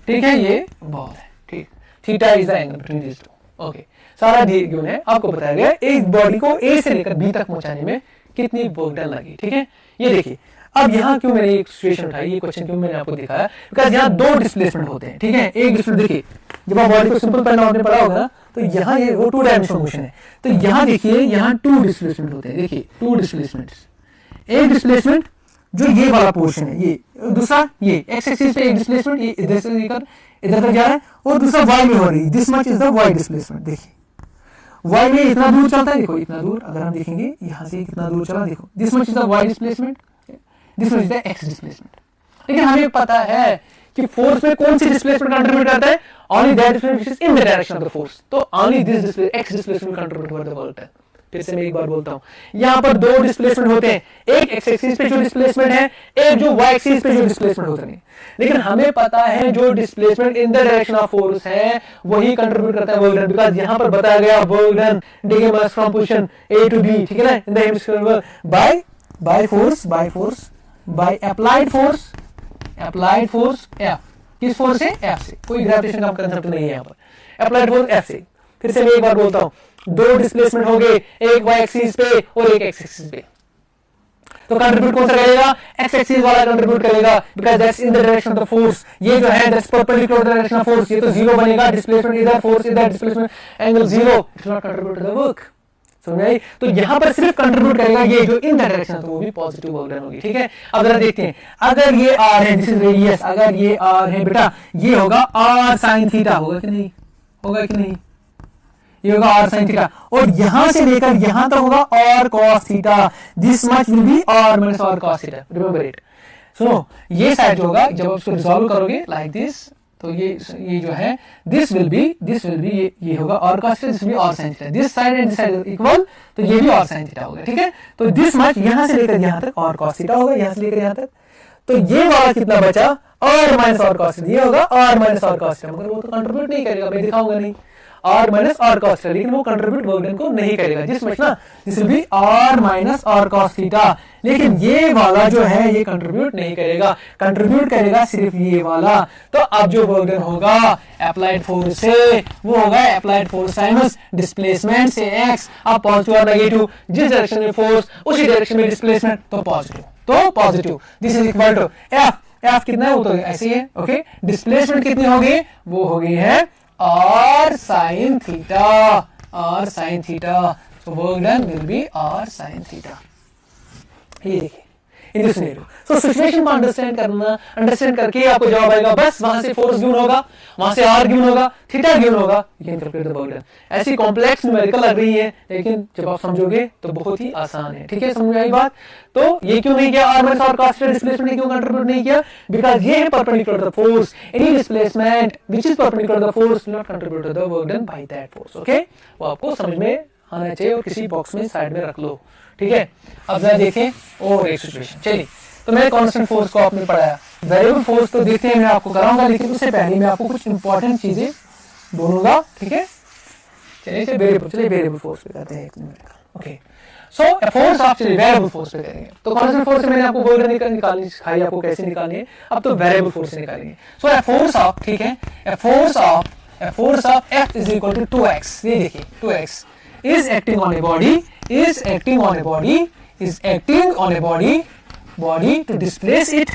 ठीक है, ये बॉल है, ठीक, theta is the angle between this two, okay, सारा गिवन है, आपको बताया गया एक बॉडी को A से लेकर B तक पहुंचाने में कितनी वर्क डन लगी, ठीक है। ये देखिए, अब यहाँ क्यों मैंने एक सिचुएशन उठाई, ये क्वेश्चन क्यों मैंने आपको दिखाया, बिकॉज़ यहाँ दो डिस्प्लेसमेंट होते हैं, ठीक है। एक डिस्प्लेसमेंट देखिए, जब आप बॉडी को सिंपल पैन आपने पढ़ा होगा तो यहाँ ये वो 2 डायमेंशनल मोशन है, तो यहाँ देखिए, यहाँ 2 डिस्प्लेसमेंट होते हैं, देखिए 2 डिस्प्लेसमेंट्स, एक डिस्प्लेसमेंट जो ये वाला पोर्शन है, ये दूसरा, ये एक्स एक्सिस पे एक डिस्प्लेसमेंट, ये इधर से लेकर इधर तक जा रहा है, और दूसरा वाई में हो रही है, this much is the Y displacement, देखिए वाई में इतना दूर चलता है, देखो इतना दूर, अगर हम देखेंगे यहाँ से कितना दूर चला, देखो this much is the Y displacement, this much is the X displacement. लेकिन हमें पता है कि फोर्स में कौन सी डिस्प्लेसमेंट कंट्रीब्यूट करता है, only that displacement which is in the direction of the force, तो only this displacement X displacement contribute toward the work done. फिर से मैं एक बार बोलता हूं, यहां पर 2 डिस्प्लेसमेंट होते हैं, एक एक्स एक्सिस पे जो डिस्प्लेसमेंट है, एक जो वाई एक्सिस पे जो डिस्प्लेसमेंट होता है, लेकिन हमें पता है जो displacement in the direction of force है वही कंट्रीब्यूट करता है वर्क डन, बिकॉज़ यहां पर बताया गया work done taking mass from position A to B, ठीक है ना, in the hemisphere by force by applied force F, किस फोर्स से, F से, कोई ग्रेविटेशन का कांसेप्ट नहीं है यहां पर, अप्लाइड फोर्स F से। फिर से मैं एक बार बोलता हूं, 2 डिस्प्लेसमेंट हो गए, एक वाई एक्सिस पे और एक एक्स एक्सिस पे, तो कंट्रीब्यूट कौन सा करेगा, एक्स एक्सिस वाला कंट्रीब्यूट करेगा, because that's in the direction of the force, ये जो है that's perpendicular to the direction of force, ये तो 0 बनेगा, डिस्प्लेसमेंट इधर, फोर्स इधर, displacement angle 0, it will not contribute to the work, समझ आई। तो यहां पर सिर्फ कंट्रीब्यूट करेगा ये जो इन द डायरेक्शन, तो वो भी पॉजिटिव वर्क डन होगी, ठीक है। अब जरा देखते हैं, अगर ये r है, दिस इज रेडियस, अगर ये r है बेटा, ये होगा r sin थीटा, होगा कि नहीं, ये होगा r sin थीटा, और यहां से लेकर यहां तक होगा r cos theta, this much will be r minus r cos theta, remember it. सुनो, ये साइड जो होगा, जब आप इसको रिजॉल्व करोगे लाइक दिस, तो ये जो है दिस विल बी ये होगा और cos theta, this will B और sin theta, this side and this side equal, तो ये भी और sin थीटा होगा, ठीक है। तो दिस मच यहां से लेकर यहां तक और cos थीटा होगा, यहां से लेकर यहां तक, तो ये वाला कितना बचा और माइनस और cos थीटा, ये होगा और माइनस और cos थीटा, मगर वो तो कंट्रीब्यूट नहीं करेगा, मैं दिखाऊंगा नहीं, और माइनस और cos थीटा, लेकिन वो कंट्रीब्यूट वर्क डन को नहीं करेगा, जिस मच ना दिस विल बी और माइनस और cos थीटा, लेकिन ये वाला जो है ये कंट्रीब्यूट नहीं करेगा, कंट्रीब्यूट करेगा सिर्फ ये वाला। तो अब जो वर्क डन होगा अप्लाइड फोर्स से वो होगा अप्लाइड फोर्स टाइम्स डिस्प्लेसमेंट से x, अब पॉजिटिव और नेगेटिव, जिस डायरेक्शन में फोर्स उसी डायरेक्शन में डिस्प्लेसमेंट, तो positive, this is equal to F कितना है वो तो ऐसे ही है, ओके। डिस्प्लेसमेंट कितनी होगी, वो हो गई है और sine theta, so work done will be r sin theta. ये देखिए in this scenario, so situation को अंडरस्टैंड करके आपको जवाब आएगा, बस वहां से फोर्स गिवन होगा, वहां से r गिवन होगा, थीटा गिवन होगा, you can calculate the work done. ऐसी कॉम्प्लेक्स न्यूमेरिकल लग रही है, लेकिन जब आप समझोगे तो बहुत ही आसान है, ठीक है, समझ में आई बात। तो ये क्यों नहीं किया, r माइनस और cos थीटा डिस्प्लेसमेंट क्यों कंट्रीब्यूट नहीं किया, बिकॉज़ ये है perpendicular to the force, any displacement which is perpendicular to the force will not contribute to the work done by that force, okay. वो आपको समझ में आना चाहिए और किसी बॉक्स में साइड में रख लो, ठीक है। अब जरा देखें और एक सिचुएशन, चलिए, तो मैंने कांस्टेंट फोर्स को आपने पढ़ाया, वेरिएबल फोर्स तो देखते हैं मैं आपको कराऊंगा, लेकिन उससे पहले मैं आपको कुछ इंपॉर्टेंट चीजें बोलूंगा, ठीक है। चलिए वेरिएबल फोर्स पे करते हैं एक मिनट, ओके। सो फोर्स आप चलिए वेरिएबल फोर्स पे करेंगे, तो कांस्टेंट फोर्स से मैंने आपको वर्क डन निकालनी सिखाई, आपको कैसे निकालनी है, अब तो वेरिएबल फोर्स से निकालेंगे। सो ए फोर्स ऑफ, ठीक है, a force of F is equal to 2x, ये देखिए 2x is acting on a body to displace it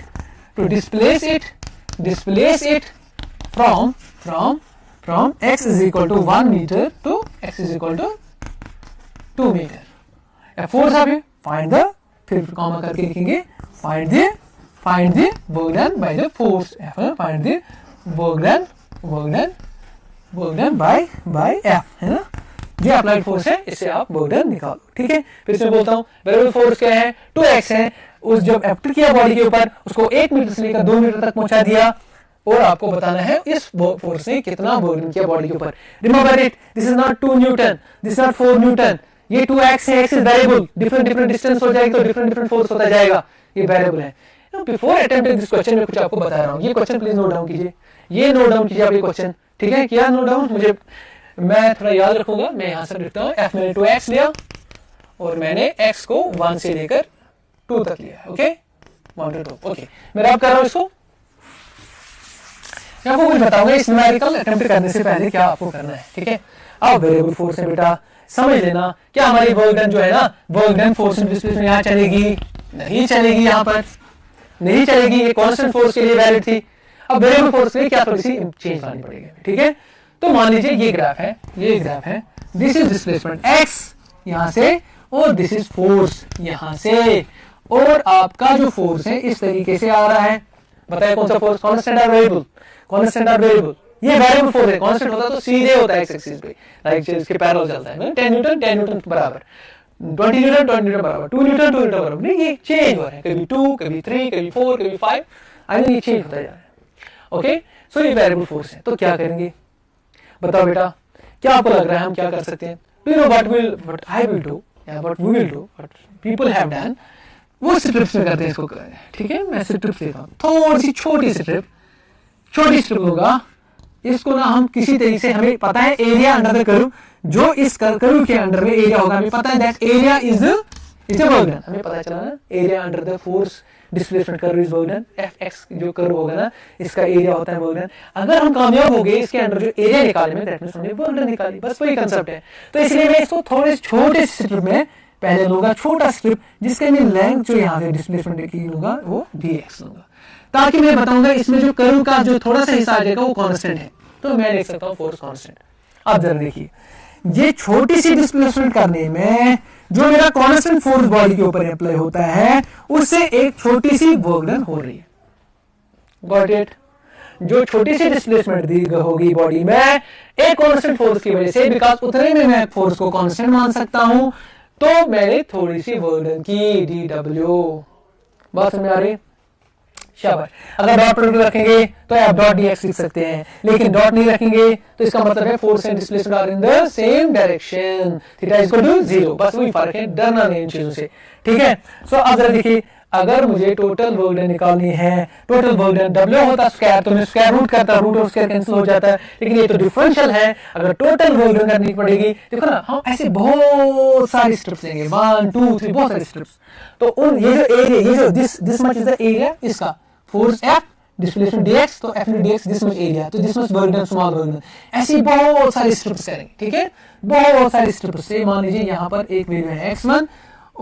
from x is equal to 1 meter to x is equal to 2 meter। A force of it, find the, फिर comma करके लिखेंगे find the work done by the force, find the work done by F, है ना, ये applied force है, इससे आप work done निकालो, ठीक है। फिर से बोलता हूँ, वेरिएबल फोर्स क्या है, 2x है, उस जब एक्ट किया बॉडी के ऊपर, उसको 1 मीटर से लेकर 2 मीटर तक पहुंचा दिया, और आपको बताना है इस फोर्स ने कितना वर्क डन किया बॉडी के ऊपर। Remember it, this is not 2 Newton, this is not 4 Newton, ये 2x है, x is variable, different distance हो जाएगा तो डिफरेंट फोर्स होता जाएगा, ये वेरिएबल है। बिफोर अटेम्प्टिंग दिस क्वेश्चन में कुछ आपको बता रहा हूँ, ये क्वेश्चन प्लीज नोट डाउन कीजिए, ये नोट डाउन कीजिए आप ये क्वेश्चन, ठीक है, किया नोट डाउन, मुझे मैं थोड़ा याद रखूंगा, मैं यहां से लिखता हूं, f मैंने 2x लिया और मैंने x को 1 से लेकर 2 तक लिया, ओके, 1 to 2, ओके। मैं रब कर रहा हूं इसको, मैं आपको कुछ बताऊंगा इस न्यूमेरिकल अटेम्प्ट करने से पहले क्या आपको करना है, ठीक है। अब वेरिएबल फोर्स है बेटा, समझ लेना, क्या हमारी वर्क डन जो है ना, work done force in displacement यहां चलेगी, नहीं चलेगी, यहां पर नहीं चलेगी, ये कांस्टेंट फोर्स के लिए वैलिड थी। अब वेरिएबल फोर्स के लिए क्या थोड़ी सी चेंज लानी पड़ेगी, ठीक है। तो मान लीजिए ये ग्राफ है, दिस इज डिस्प्लेसमेंट x यहां से, और दिस इज फोर्स यहां से, और आपका जो फोर्स है इस तरीके से आ रहा है, बताइए कौन सा फोर्स, कांस्टेंट और वेरिएबल, ये वेरिएबल फोर्स है, कांस्टेंट होता तो सीधे होता है x एक्सिस पे, लाइक इसके पैरेलल चलता है, 10 न्यूटन बराबर 20 न्यूटन बराबर 2 न्यूटन बराबर, नहीं ये चेंज हो रहा है, कभी 2 कभी 3 कभी 4 कभी 5, आई मीन ये चेंज होता जा रहा है, ओके। सो ये वेरिएबल फोर्स है, तो क्या करेंगे बताओ बेटा, क्या आपको लग रहा है हम क्या कर सकते हैं, do you know what I will do, या what we will do, what people have done, वो स्ट्रिप्स में करते हैं इसको, ठीक है। मैं स्ट्रिप्स लेता हूं, थोड़ी सी छोटी स्ट्रिप होगा, इसको ना हम किसी तरीके से, हमें पता है एरिया अंडर द कर्व, जो इस कर्व के अंडर में एरिया होगा, हमें पता है that area is a work done, हमें पता चला ना, area under the force displacement curve is work done, fx जो कर्व होगा ना, इसका एरिया होता है वर्क डन। अगर हम कामयाब हो गए इसके अंडर जो एरिया निकालने में, दैट मींस हमने वर्क डन निकाली, बस वही कांसेप्ट है। तो इसलिए मैं इसको थोड़े छोटे स्ट्रिप में पहले लूंगा, छोटा स्ट्रिप, जिसके मैं लेंथ जो यहाँ से डिस्प्लेसमेंट की लूंगा वो dx लूंगा, ताकि मैं बताऊंगा इसमें जो कर्व का जो थोड़ा सा हिस्सा आ जाएगा वो कांस्टेंट है, तो मैं लिख सकता हूँ फोर्स कांस्टेंट। अब जरा देखिए, ये छोटी सी डिस्प्लेसमेंट करने में जो मेरा कांस्टेंट फोर्स बॉडी के ऊपर अप्लाई होता है, उससे एक छोटी सी वर्क डन हो रही है, गॉट इट। जो छोटी सी डिस्प्लेसमेंट दी होगी बॉडी में एक कांस्टेंट फोर्स की वजह से, बिकॉज उतने में मैं फोर्स को कांस्टेंट मान सकता हूं, तो मैंने थोड़ी सी वर्क डन की, dw, बात समझ आ रही, शाबाश। अगर डॉट प्रोडक्ट रखेंगे तो एफ डॉट डी एक्स लिख सकते हैं, लेकिन डॉट नहीं रखेंगे तो इसका मतलब है force and displacement are in the same direction, theta is equal to 0। बस वही फर्क है, डरना नहीं इन चीजों से, ठीक है। सो अब जरा देखिए, अगर मुझे टोटल वर्क डन निकालनी है, टोटल वर्क डन डब्ल्यू होता स्क्वायर तो मैं स्क्वायर रूट करता, रूट और स्क्वायर कैंसिल हो जाता है, लेकिन ये तो डिफरेंशियल है। अगर टोटल वर्क डन करनी पड़ेगी, देखो ना हम ऐसे बहुत सारी स्ट्रिप्स लेंगे, 1 2 3 बहुत सारी स्ट्रिप्स। तो उन ये जो एरिया, ये जो this much is the area, इसका फोर्स एफ, डिस्प्लेसमेंट dx, तो f dx this much area, तो this much work done, small work done, ऐसी बहुत सारी स्ट्रिप्स करेंगे, ठीक है। बहुत सारी स्ट्रिप्स से मान लीजिए यहाँ पर एक वैल्यू है x1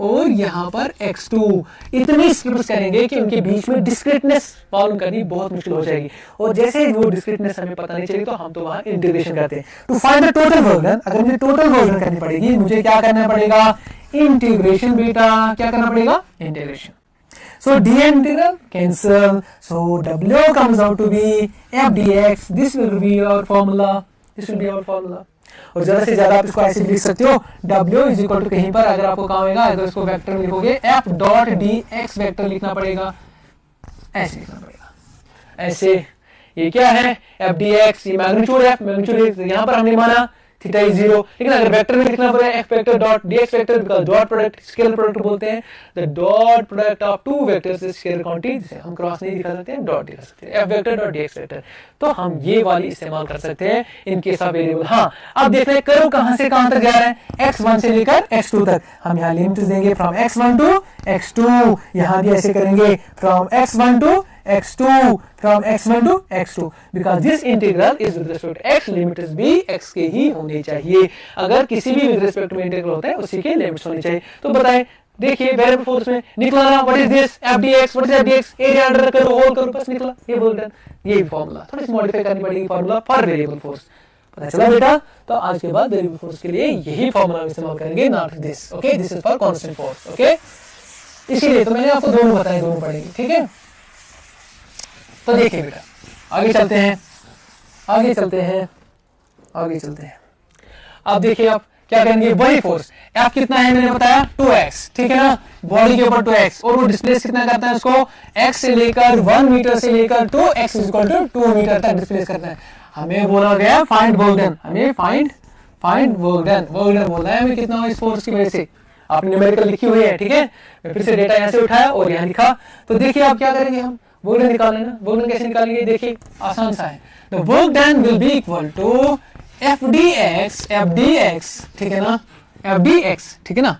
और यहाँ पर x2, इतनी स्ट्रिप्स करेंगे कि उनके बीच में डिस्क्रीटनेस मालूम करनी बहुत मुश्किल हो जाएगी। और जैसे वो डिस्क्रीटनेस हमें पता नहीं चलेगी तो हम तो वहां इंटीग्रेशन करते हैं। To find the total work done, अगर मुझे टोटल वर्क डन करनी पड़ेगी, मुझे क्या करना पड़ेगा, इंटीग्रेशन बेटा, क्या करना पड़ेगा, integration. So d integral cancel, so w comes out to be f dx, this will be our formula, this will be our formula। और ज्यादा से ज्यादा आप इसको ऐसे भी लिख सकते हो, w इज इक्वल टू कहीं पर अगर आपको काम होगा, अगर इसको वेक्टर में लिखोगे f डॉट dx वेक्टर लिखना पड़ेगा, ऐसे लिखना पड़ेगा, ऐसे। ये क्या है, f dx, ये मैग्नीट्यूड है, मैग्नीट्यूड यहाँ पर हमने माना थीटा इज 0, लेकिन अगर वेक्टर में लिखना पड़े f vector dot dx vector, because dot product scalar product बोलते हैं, the dot product of two vectors is scalar quantity, जिसे हम क्रॉस नहीं दिखा सकते हैं, डॉट दिखा सकते हैं, f vector dot dx vector. तो हम ये वाली इस्तेमाल कर सकते हैं इन केस ऑफ वेरिएबल। हाँ, अब देख रहे कर्व कहां से कहां तक जा रहा है, x1 से लेकर x2 तक। हम यहाँ लिमिट्स देंगे फ्रॉम x1 टू x2, यहाँ भी ऐसे करेंगे from x1 to x2, from x1 to x2, because this integral is with respect to x, limits भी x के ही होने चाहिए। अगर किसी भी with respect में इंटीग्रल होता है उसी के लिमिट्स होने चाहिए। तो बताएं, देखिए वेरिएबल फोर्स में निकला ना, what is this, f dx, what is f dx, area under करो, होल करो, बस निकला, ये बोल रहे हैं। ये फार्मूला थोड़ी सी मॉडिफाई करनी पड़ेगी, फार्मूला फॉर वेरिएबल फोर्स, पता चला बेटा। तो आज के बाद वेरिएबल फोर्स के लिए यही फार्मूला इस्तेमाल करेंगे, not this, okay, this is for constant force, okay. इसीलिए तो मैंने आपको दोनों बताए, दोनों पढ़ेंगे, ठीक है। तो देखिए बेटा, आगे चलते हैं, आगे चलते हैं, आगे चलते हैं। अब देखिए आप क्या करेंगे, वही फोर्स F कितना है मैंने बताया 2x, ठीक है ना, बॉडी के ऊपर 2x, और वो डिस्प्लेस कितना करता है उसको, x से लेकर 1 मीटर से लेकर 2x is equal to 2 metre तक डिस्प्लेस करता है। हमें बोला गया फाइंड वर्क डन, हमें find work done, work done बोलना है हमें कितना हो इस फोर्स की वजह से। आपने न्यूमेरिकल लिखी हुई है, ठीक है, मैं फिर से डेटा यहाँ से उठाया और यहाँ लिखा। तो देखिए आप क्या करेंगे, हम वर्क डन निकाल लेना। वर्क डन कैसे निकालेंगे, देखिए आसान सा है, the work done will be equal to F D X, ठीक है ना, एफ डी एक्स, ठीक है ना।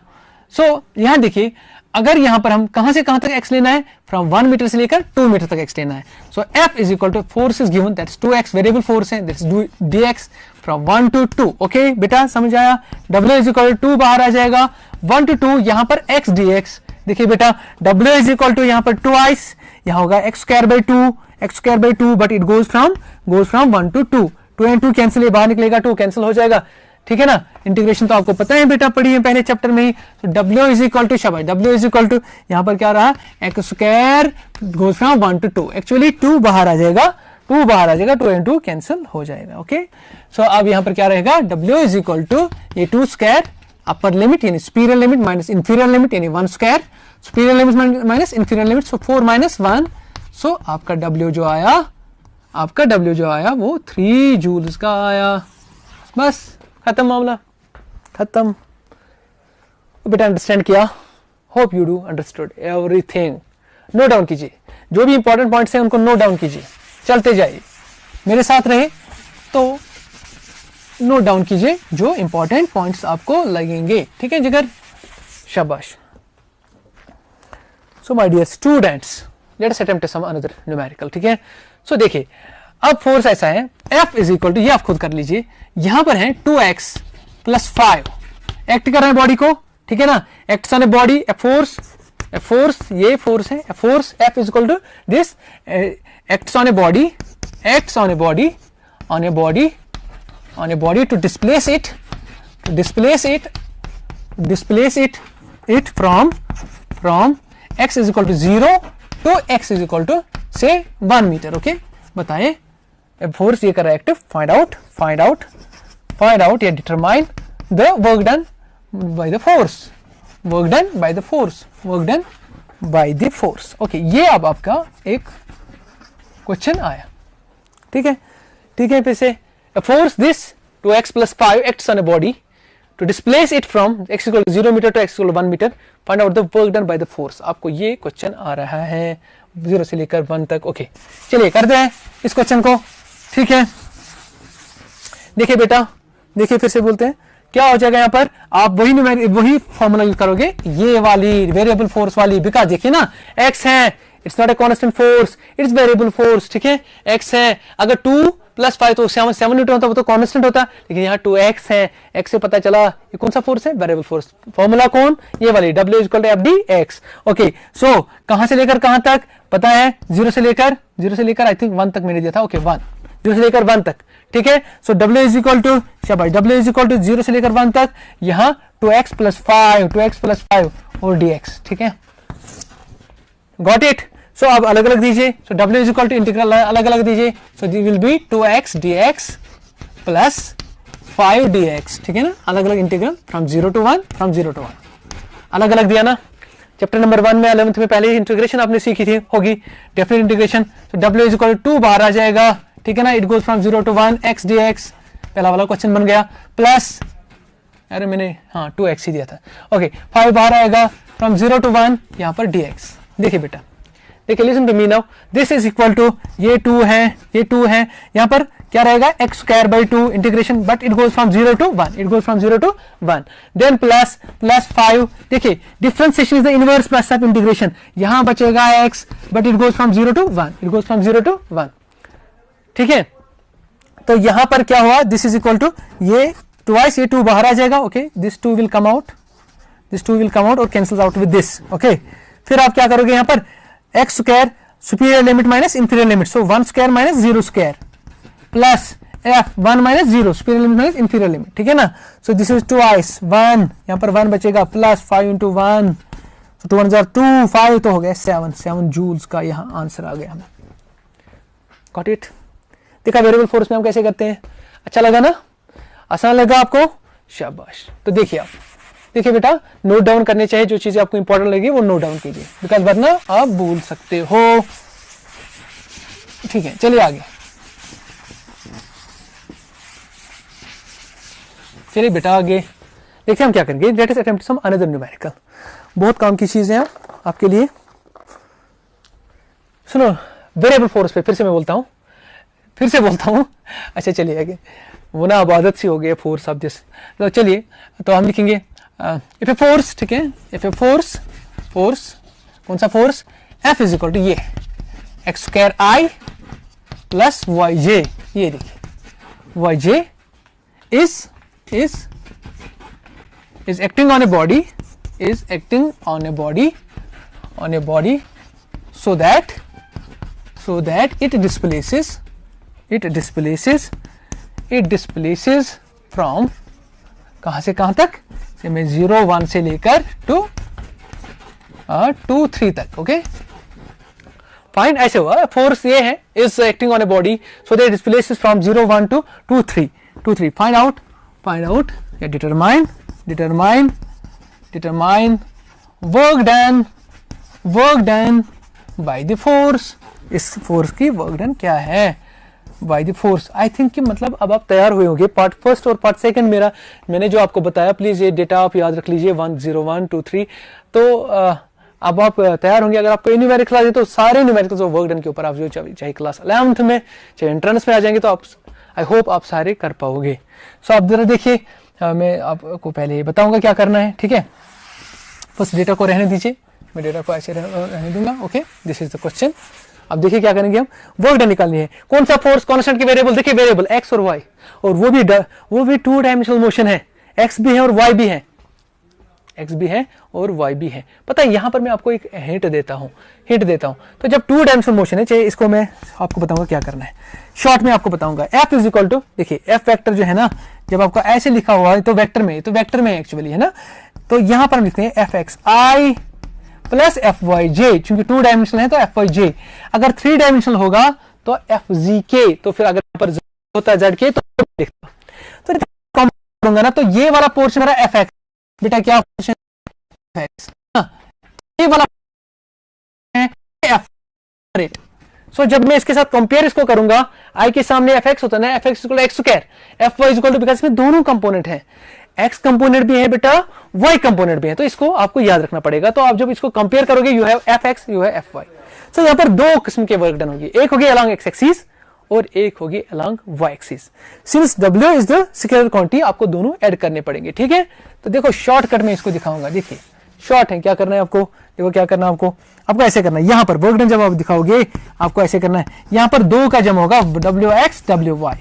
सो यहाँ देखिए, अगर यहाँ पर हम कहां से कहां तक x लेना है, फ्रॉम 1 मीटर से लेकर 2 मीटर तक x लेना है। So f is equal to force is given, that's 2x, variable force है, that's dx from 1 to 2, okay बेटा, समझ आया। w इज इक्वल टू 2 बाहर आ जाएगा, 1 टू 2 यहाँ पर x dx, देखिए बेटा w इज इक्वल टू यहाँ पर ट्वाइस, यहाँ होगा x square by 2, but it goes from 1 to 2, 2 and 2 cancel, ये बाहर निकलेगा, 2 कैंसिल हो जाएगा, ठीक है ना। इंटीग्रेशन तो आपको पता है बेटा, पढ़ी है पहले चैप्टर में ही। तो w इज इक्वल टू शाबाश, w इज इक्वल टू यहाँ पर क्या रहा, x square goes from 1 to 2, actually 2 बाहर आ जाएगा, 2 एंड 2 कैंसिल हो जाएगा, ओके। सो अब यहाँ पर क्या रहेगा, w इज इक्वल टू ये 2 स्क्वायर अपर लिमिट यानी superior limit minus inferior limit यानी 1 square, superior limit minus inferior limit, so 4 minus 1, so आपका w जो आया वो 3 जूल्स का आया, बस खत्म मामला, खत्म। बेटा अंडरस्टैंड किया, hope you do understood everything. Note down कीजिए, जो भी इंपॉर्टेंट पॉइंट्स हैं उनको नोट डाउन कीजिए, चलते जाइए, मेरे साथ रहे तो नोट डाउन कीजिए जो इंपॉर्टेंट पॉइंट्स आपको लगेंगे, ठीक है जिगर, शाबाश। So my dear students, let us attempt some another numerical, ठीक है। सो देखिए, अब फोर्स ऐसा है, F इज इक्वल टू, ये आप खुद कर लीजिए, यहां पर है 2x प्लस 5, एक्ट कर रहे हैं बॉडी को, ठीक है ना, act on a body, a force, ये फोर्स है, a force, F is equal to this, acts on a body to displace it from x is equal to 0 to x is equal to से 1 metre, okay. बताएं force ये कर रहा है active, find out या determine the work done by the force, work done by the force. Okay, ये अब आपका एक क्वेश्चन आया। ठीक है, ठीक है, फिर से force this 2x + 5 acts on a body to displace it from x = 0 metre to x = 1 metre, find out the work done by the force. आपको ये क्वेश्चन आ रहा है 0 से लेकर 1 तक। ओके, चलिए करते हैं इस क्वेश्चन को। ठीक है, देखिए बेटा, देखिए फिर से बोलते हैं क्या हो जाएगा। यहाँ पर आप वही फॉर्मूला यूज करोगे, ये वाली वेरिएबल फोर्स वाली, बिकॉज देखिए ना x है, it's not a constant force, it's variable force. ठीक है, x है, अगर 2 + 5 तो 7 न्यूटन होता, वो तो कांस्टेंट होता, लेकिन यहाँ 2x है, x से पता चला ये कौन सा फोर्स है, वेरिएबल फोर्स। फॉर्मूला कौन, ये वाली W = FdX। ओके, सो कहां से लेकर कहां तक पता है, 0 से लेकर आई थिंक 1 तक मैंने दिया था। ओके, 1, 0 से लेकर 1 तक। ठीक है, सो W = शाबाश, W = 0 से लेकर 1 तक, यहाँ 2x + 5 और dx। ठीक है, गॉट इट। सो अब अलग अलग दीजिए, सो W = इंटीग्रल अलग अलग दीजिए, so this will B 2x dx + 5 dx। ठीक है ना, अलग अलग इंटीग्रल फ्रॉम 0 to 1 अलग अलग दिया ना। चैप्टर नंबर 1 में 11th में पहले इंटीग्रेशन आपने सीखी थी, होगी डेफिनेट इंटीग्रेशन। तो W = 2 बाहर आ जाएगा। ठीक है ना, it goes from 0 to 1 x dx, पहला वाला क्वेश्चन बन गया, प्लस अरे मैंने 2x ही दिया था। ओके, 5 बाहर आएगा फ्रॉम 0 to 1, यहाँ पर dx। देखिए बेटा, देखिए, listen to me now, this is equal to ये 2 है, यहाँ पर क्या रहेगा x² / 2 integration, but it goes from 0 to 1, then plus 5। देखिए, differentiation is the inverse process of integration, यहाँ बचेगा x, but it goes from 0 to 1, ठीक है। तो यहां पर क्या हुआ, दिस इज इक्वल टू ये ट्वाइस, ये 2 बाहर आ जाएगा। Okay, this 2 will come out और cancels out with this. Okay, फिर आप क्या करोगे, यहां पर x² superior limit minus inferior limit, so 1² - 0² plus f 1 - 0 superior limit minus inferior limit. ठीक है ना, सो दिस इज ट्वाइस 1, यहां पर 1 बचेगा, प्लस 5 × 1, so 2 × 2 5 तो हो गया 7 जूल्स का यहाँ आंसर आ गया हमें। Got it. देखा वेरिएबल फोर्स में हम कैसे करते हैं, अच्छा लगा ना, आसान लगा आपको, शाबाश। तो देखिए, आप देखिए बेटा, नोट डाउन करने चाहिए, जो चीजें आपको इंपॉर्टेंट लगी वो नोट डाउन कीजिए, बिकॉज वरना आप भूल सकते हो। ठीक है, चलिए आगे। चलिए बेटा आगे देखिए हम क्या करेंगे, let us attempt some another numerical. बहुत काम की चीजें हैं आपके लिए। सुनो, वेरिएबल फोर्स पे फिर से मैं बोलता हूं, अच्छा चलिए आगे, वो ना अब आदत सी हो गई है फोर्स अब जिस, तो चलिए, तो हम लिखेंगे इफ ए फोर्स, ठीक है, इफ ए फोर्स कौन सा force, F is equal to ये x² I प्लस yj, ये देखिए yj is acting on a body, so that it displaces from कहां से कहां तक, मैं 0 1 से लेकर 2 3 तक। ओके, फाइन, ऐसे हुआ फोर्स ये है, is acting on a body, so that displaces from 0 1 to 2 3। Find out या determine work done by the force. इस फोर्स की वर्क डन क्या है, by the force. I think कि मतलब अब आप तैयार हुए होंगे। पार्ट फर्स्ट और पार्ट सेकंड मैंने जो आपको बताया, प्लीज ये डेटा आप याद रख लीजिए, 1 0 1 2 3। तो अब आप तैयार होंगे। अगर आपको न्यूमेरिकल आ जाए तो सारे न्यूमेरिकल्स और वर्क डन के ऊपर आप जो चाहे क्लास 11th में चाहे एंट्रेंस में आ जाएंगे, तो आप आई होप आप सारे कर पाओगे। सो आप जरा देखिए, मैं आपको पहले ये बताऊंगा क्या करना है, ठीक है। बस डेटा को रहने दीजिए, मैं डेटा को ऐसे रहने दूंगा। Okay, this is the question. अब देखिए क्या करेंगे हम, वर्क डन निकालनी है। कौन सा फोर्स, कांस्टेंट की वेरिएबल, देखिए वेरिएबल एक्स और वाई, और वो भी 2 डायमेंशनल मोशन है, एक्स भी है और वाई भी है, एक्स भी है और वाई भी है। पता है, यहां पर मैं आपको एक हिंट देता हूं। तो जब 2 डायमेंशनल मोशन है, चाहिए इसको मैं आपको बताऊंगा क्या करना है, शॉर्ट में आपको बताऊंगा। एफ इज इक्वल टू, देखिए एफ वेक्टर जो है ना, जब आपका ऐसे लिखा हुआ है तो वेक्टर में एक्चुअली है ना, तो यहां पर हम लिखते हैं एफ एक्स आई प्लस एफ वाई जे, चूंकि 2 डायमेंशनल है तो एफ वाई जे। अगर 3 डायमेंशनल होगा तो एफ जी के, तो फिर अगर यहाँ पर होता है जेड के तो लिखता, तो करूंगा ना, तो ये वाला पोर्शन मेरा एफ एक्स, बेटा क्या पोर्शन, ये वाला रेट। सो जब मैं इसके साथ कंपेयर इसको करूंगा, आई के सामने एफ एक्स होता है ना, F X equal to X square, F Y equal to, because इसमें दोनों कंपोनेंट है, एक्स कंपोनेंट भी है बेटा, वाई कंपोनेंट भी है, तो इसको आपको याद रखना पड़ेगा। तो आप जब इसको कंपेयर करोगे, you have F X, you have F Y. So यहां पर दो किस्म के वर्क डन होगी, एक होगी अलोंग एक्स एक्सिस और एक होगी along Y axis. Since W is the scalar quantity, आपको दोनों ऐड करने पड़ेंगे, ठीक है। तो देखो शॉर्टकट में इसको दिखाऊंगा, देखिए शॉर्ट है, क्या करना है आपको, देखो क्या करना है आपको ऐसे करना है, यहां पर वर्क डन जब आप दिखाओगे आपको ऐसे करना है, यहां पर दो का जमा होगा WX WY।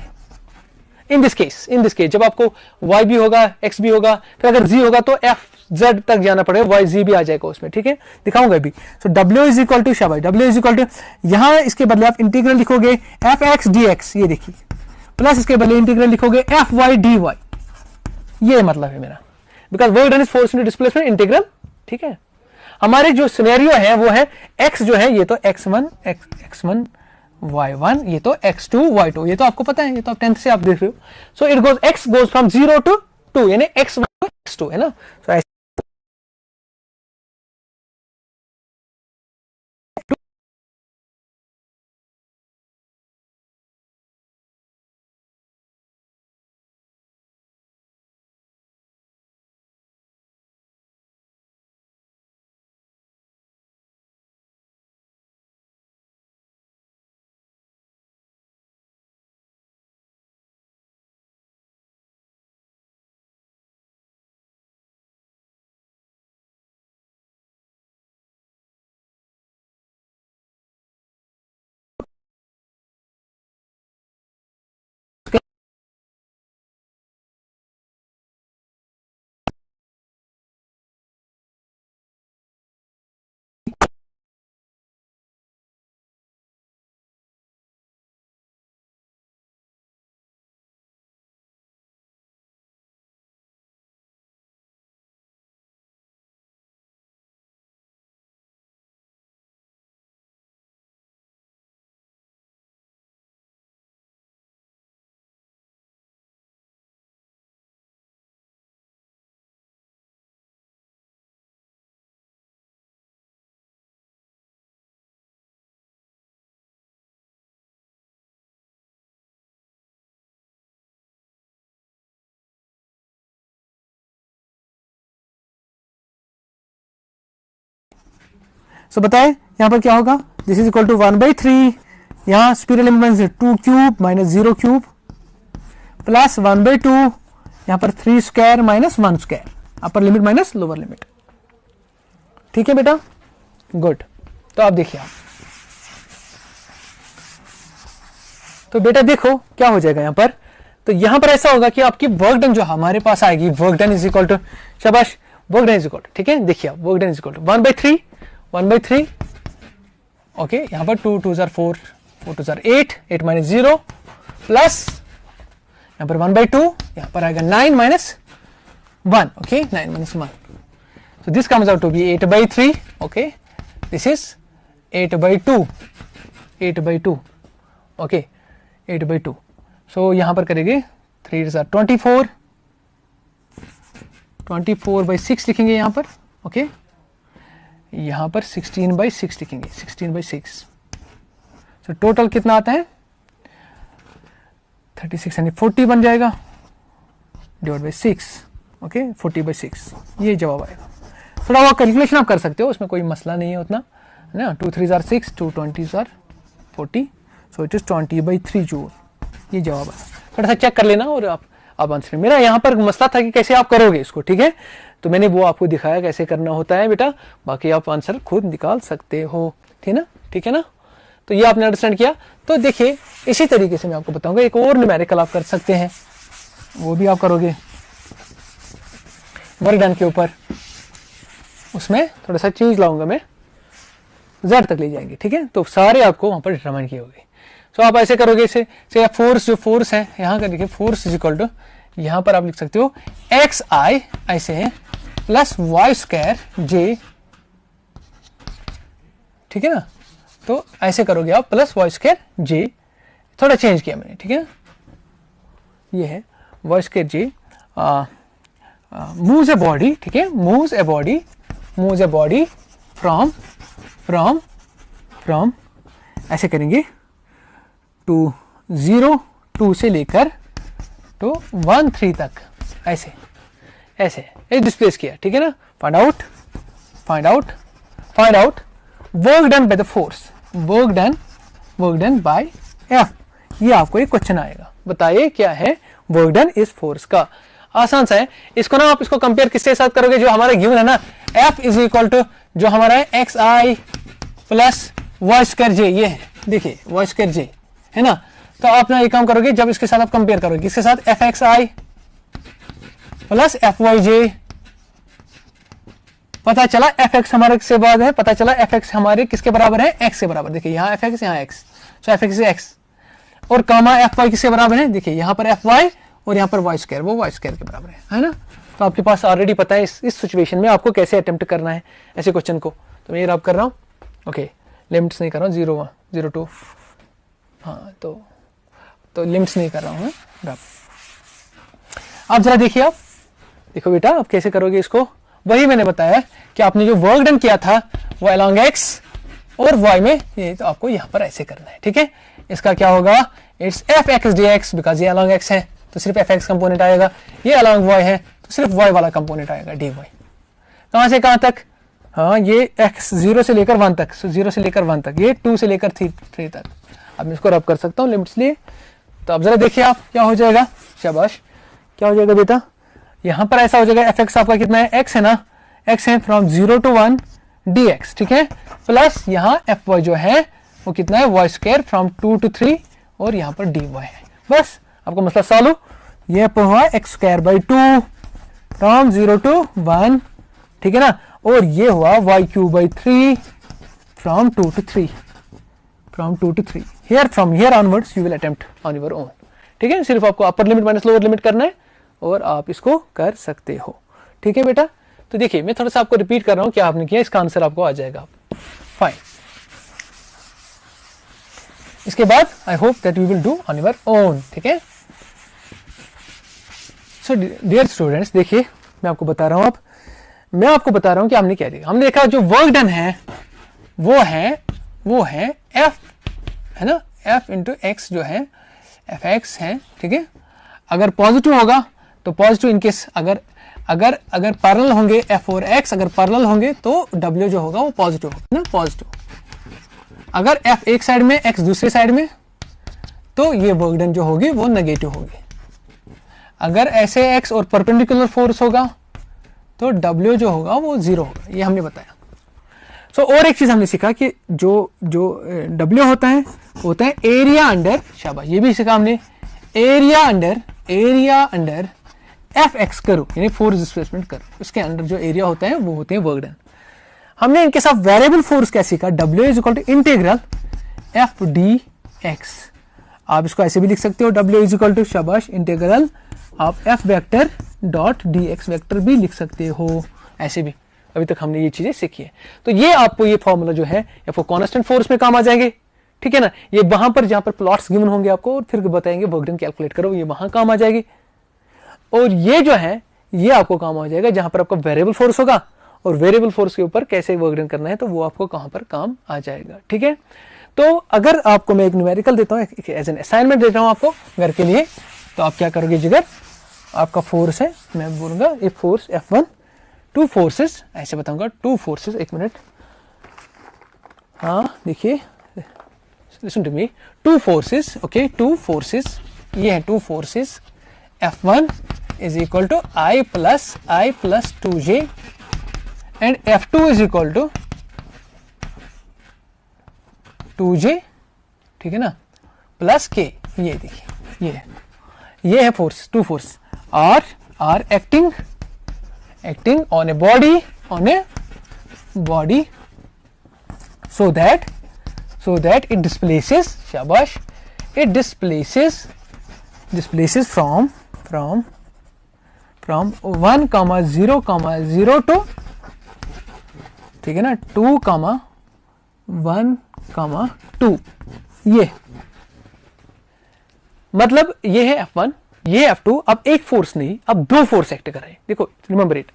In this case जब आपको y भी होगा x भी होगा, फिर अगर z होगा तो FZ तक जाना पड़ेगा, YZ भी आ जाएगा उसमें, ठीक है, दिखाऊंगा अभी। सो W इज इक्वल टू शाबाश, W इज इक्वल टू, यहां इसके बदले आप इंटीग्रल लिखोगे FX DX, ये देखिए, प्लस इसके बदले इंटीग्रल लिखोगे FY DY, ये मतलब है मेरा, because work done is force into displacement integral, ठीक है। हमारे जो सिनेरियो है वो है x जो है ये तो x1 y1, ये तो x2 y2, ये तो आपको पता है, ये तो आप 10th से आप देख रहे हो। So it goes, x goes from 0 to 2, यानी x1 to x2 है ना। सो बताए यहां पर क्या होगा, दिस इज इक्वल टू 1/3, यहां spiral element 2 cube minus 0 cube plus 1/2, यहां पर 3 square minus 1 square, upper limit minus lower limit, ठीक है बेटा, गुड। तो आप देखिए, तो बेटा देखो क्या हो जाएगा यहां पर, तो यहां पर ऐसा होगा कि आपकी वर्क डन जो हमारे पास आएगी, work done is equal to, शाबाश, work done is equal to, ठीक है, देखिए work done is equal to 1/3, okay, यहां पर 2 2 4 4 2 8 8 माइनस 0 प्लस यहां पर 1/2, यहां पर आएगा 9 minus 1, okay, 9 minus 1, so this comes out to be 8/3, okay, this is 8/2, okay, 8/2, so यहां पर करेंगे 3 24/6 लिखेंगे यहां पर, ओके, यहां पर 16/6 लिखेंगे, 16/6, so टोटल कितना आता है 36 यानी 40 बन जाएगा, डिवाइड बाई 6, ओके, 40/6, ये जवाब आएगा। थोड़ा वो कैलकुलेशन आप कर सकते हो, उसमें कोई मसला नहीं है उतना, है ना, 2 3 6, 2 20 40, सो इट इज 20/3 जूल, ये जवाब आया। थोड़ा सा चेक कर लेना और आप आंसर, मेरा यहाँ पर मसला था कि कैसे आप करोगे इसको, ठीक है, तो मैंने वो आपको दिखाया कैसे करना होता है बेटा, बाकी आप आंसर खुद निकाल सकते हो, ठीक है ना, तो ये आपने अंडरस्टैंड किया। तो देखिए इसी तरीके से मैं आपको बताऊंगा, एक और न्यूमेरिकल आप कर सकते हैं, वो भी आप करोगे वर्क डन के ऊपर, उसमें थोड़ा सा चेंज लाऊंगा मैं, Z तक ले जाएंगे, ठीक है, तो सारे आपको वहां पर डिटरमाइन किए होंगे। सो आप ऐसे करोगे, इसे से फोर्स, जो फोर्स है यहाँ का देखिए, फोर्स इज इक्वल टू, यहाँ पर आप लिख सकते हो XI ऐसे है प्लस वाई स्क्वायर J, ठीक है ना, तो ऐसे करोगे आप प्लस वाई स्क्वायर J, थोड़ा चेंज किया मैंने, ठीक है, ये है Y square J, moves a body, ठीक है, मूव्स ए बॉडी फ्रॉम ऐसे करेंगे, 2 0 2 से लेकर तो 1 3 तक, ऐसे ऐसे ये डिस्प्लेस किया, ठीक है ना। Find out work done by the force, work done bye F. ये आपको एक क्वेश्चन आएगा, बताइए क्या है वर्क डन इस फोर्स का। आसान सा है, इसको ना आप इसको कंपेयर किसके साथ करोगे, जो हमारा गिवन है ना, एफ इज इक्वल टू जो हमारा है एक्स आई प्लस वाई स्क्वायर जे, ये है देखिए वाई स्क्वायर जे है ना। तो आप ना ये काम करोगे, जब इसके साथ आप कंपेयर करोगे किसके साथ, एफ एक्स आई प्लस एफ वाई जे, पता चला एफ एक्स हमारे किसके बाद है, पता चला एफ एक्स हमारे किसके बराबर है, एक्स के बराबर। देखिए यहाँ एफ एक्स यहाँ एक्स, सो एफ एक्स एक्स और कामा एफ वाई किसके बराबर है, देखिए यहाँ पर एफ वाई और यहाँ पर वाई स्क्वायर, वो वाई स्क्वायर के बराबर है ना। तो आपके पास ऑलरेडी पता है इस सिचुएशन में आपको कैसे अटेम्प्ट करना है ऐसे क्वेश्चन को। तो मैं ये रब कर रहा हूँ, ओके लिमिट्स नहीं कर रहा हूँ, 0 1 0 2, हाँ तो लिमिट्स नहीं कर रहा हूँ रब। आप जरा देखिए, आप देखो बेटा आप कैसे करोगे इसको, वही मैंने बताया कि आपने जो वर्क डन किया था वो अलोंग एक्स और वाई में, ये तो आपको यहाँ पर ऐसे करना है, ठीक है। इसका क्या होगा, it's F x D x, because ये अलोंग एक्स है तो सिर्फ एफ एक्स कंपोनेंट आएगा, ये अलोंग वाई है तो सिर्फ वाई वाला कंपोनेंट आएगा डी वाई। कहाँ से कहाँ तक, हाँ ये एक्स 0 से लेकर 1 तक, 0 से लेकर 1 तक, ये 2 से लेकर 3 तक। अब मैं इसको रब कर सकता हूँ लिमिट्स लिए। तो अब जरा देखिए आप क्या हो जाएगा, शाबाश क्या हो जाएगा बेटा, यहां पर ऐसा हो जाएगा एफ एक्स आपका कितना है, एक्स है ना, एक्स है फ्रॉम 0 to 1 डी एक्स, ठीक है, प्लस यहाँ एफ वाई जो है वो कितना है, वाई स्क्वायर फ्रॉम 2 to 3 और यहाँ पर डी वाई है। बस आपको मसला सॉल्व, ये हुआ X square by 2 from 0 to 1, ठीक है ना, और ये हुआ Y cube by 3 from 2 to 3, from 2 to 3। Here from here onwards you will attempt on your own, ठीक है। सिर्फ आपको upper limit minus lower limit करना है और आप इसको कर सकते हो, ठीक है बेटा। तो देखिए मैं थोड़ा सा आपको रिपीट कर रहा हूं क्या आपने किया, इसका आंसर आपको आ जाएगा। फाइन, इसके बाद आई hope that you will do on your own, ठीक है। सो डियर स्टूडेंट्स, देखिए मैं आपको बता रहा हूं, मैं आपको बता रहा हूं कि हमने क्या देखा। हमने देखा जो वर्क डन है वो है एफ, है ना, एफ इंटू एक्स जो है एफ एक्स है, ठीक है। अगर पॉजिटिव होगा तो पॉजिटिव, इनकेस अगर पैरेलल होंगे एफ और एक्स, अगर पैरेलल होंगे तो डब्ल्यू जो होगा वो पॉजिटिव होगा ना, पॉजिटिव। अगर एफ एक साइड में एक्स दूसरे साइड में तो ये वर्क डन जो होगी वो नेगेटिव होगी। अगर ऐसे एक्स और परपेंडिकुलर फोर्स होगा तो डब्ल्यू जो होगा वो 0 होगा, ये हमने बताया। सो और एक चीज हमने सीखा कि जो डब्ल्यू होता है एरिया अंडर, शाबाश ये भी सीखा हमने, एरिया अंडर एफ एक्स करो, यानी फोर्स डिस्प्लेसमेंट करो, इसके अंडर जो एरिया होता है वो होते हैं वर्क डन। हमने इनके साथ वेरिएबल फोर्स क्या सीखा, W is equal to integral F D X. आप इसको ऐसे भी लिख सकते हो, डब्ल्यू इज इक्वल टू, शाबाश, इंटीग्रल आप F vector dot D X vector भी लिख सकते हो, ऐसे भी। अभी तक हमने ये चीजें सीखी है। तो ये आपको ये फॉर्मूला जो है वो कांस्टेंट फोर्स में काम आ जाएंगे, ठीक है ना। ये वहां पर जहां पर प्लॉट्स गिवन होंगे आपको और फिर बताएंगे वर्क डन कैलकुलेट करो, ये वहां काम आ जाएगी। और ये जो है ये आपको काम आ जाएगा जहां पर आपका वेरिएबल फोर्स होगा, और वेरिएबल फोर्स के ऊपर कैसे वर्क डन करना है तो वो आपको कहां पर काम आ जाएगा, ठीक है। तो अगर आपको मैं एक न्यूमेरिकल देता हूं, एज एन असाइनमेंट देता हूं आपको घर के लिए, तो आप क्या करोगे जिगर, आपका फोर्स है, मैं बोलूंगा एक फोर्स F1, 2 फोर्सेस, ऐसे बताऊंगा 2 फोर्सेस, एक मिनट, हाँ देखिए, listen to me, 2 forces, okay 2 forces, ये है 2 forces, F1 is equal to I plus 2J and F2 is equal to 2J, ठीक है ना, प्लस K। ये देखिए ये है force, 2 force are acting on a body so that it displaces, shabash, it displaces from 1, 0, 0 to, ठीक है ना, 2, 1, 2। ये मतलब ये है F1, ये F2 अब एक फोर्स नहीं, अब दो फोर्स एक्ट कर रहे हैं। देखो रिमेंबर इट,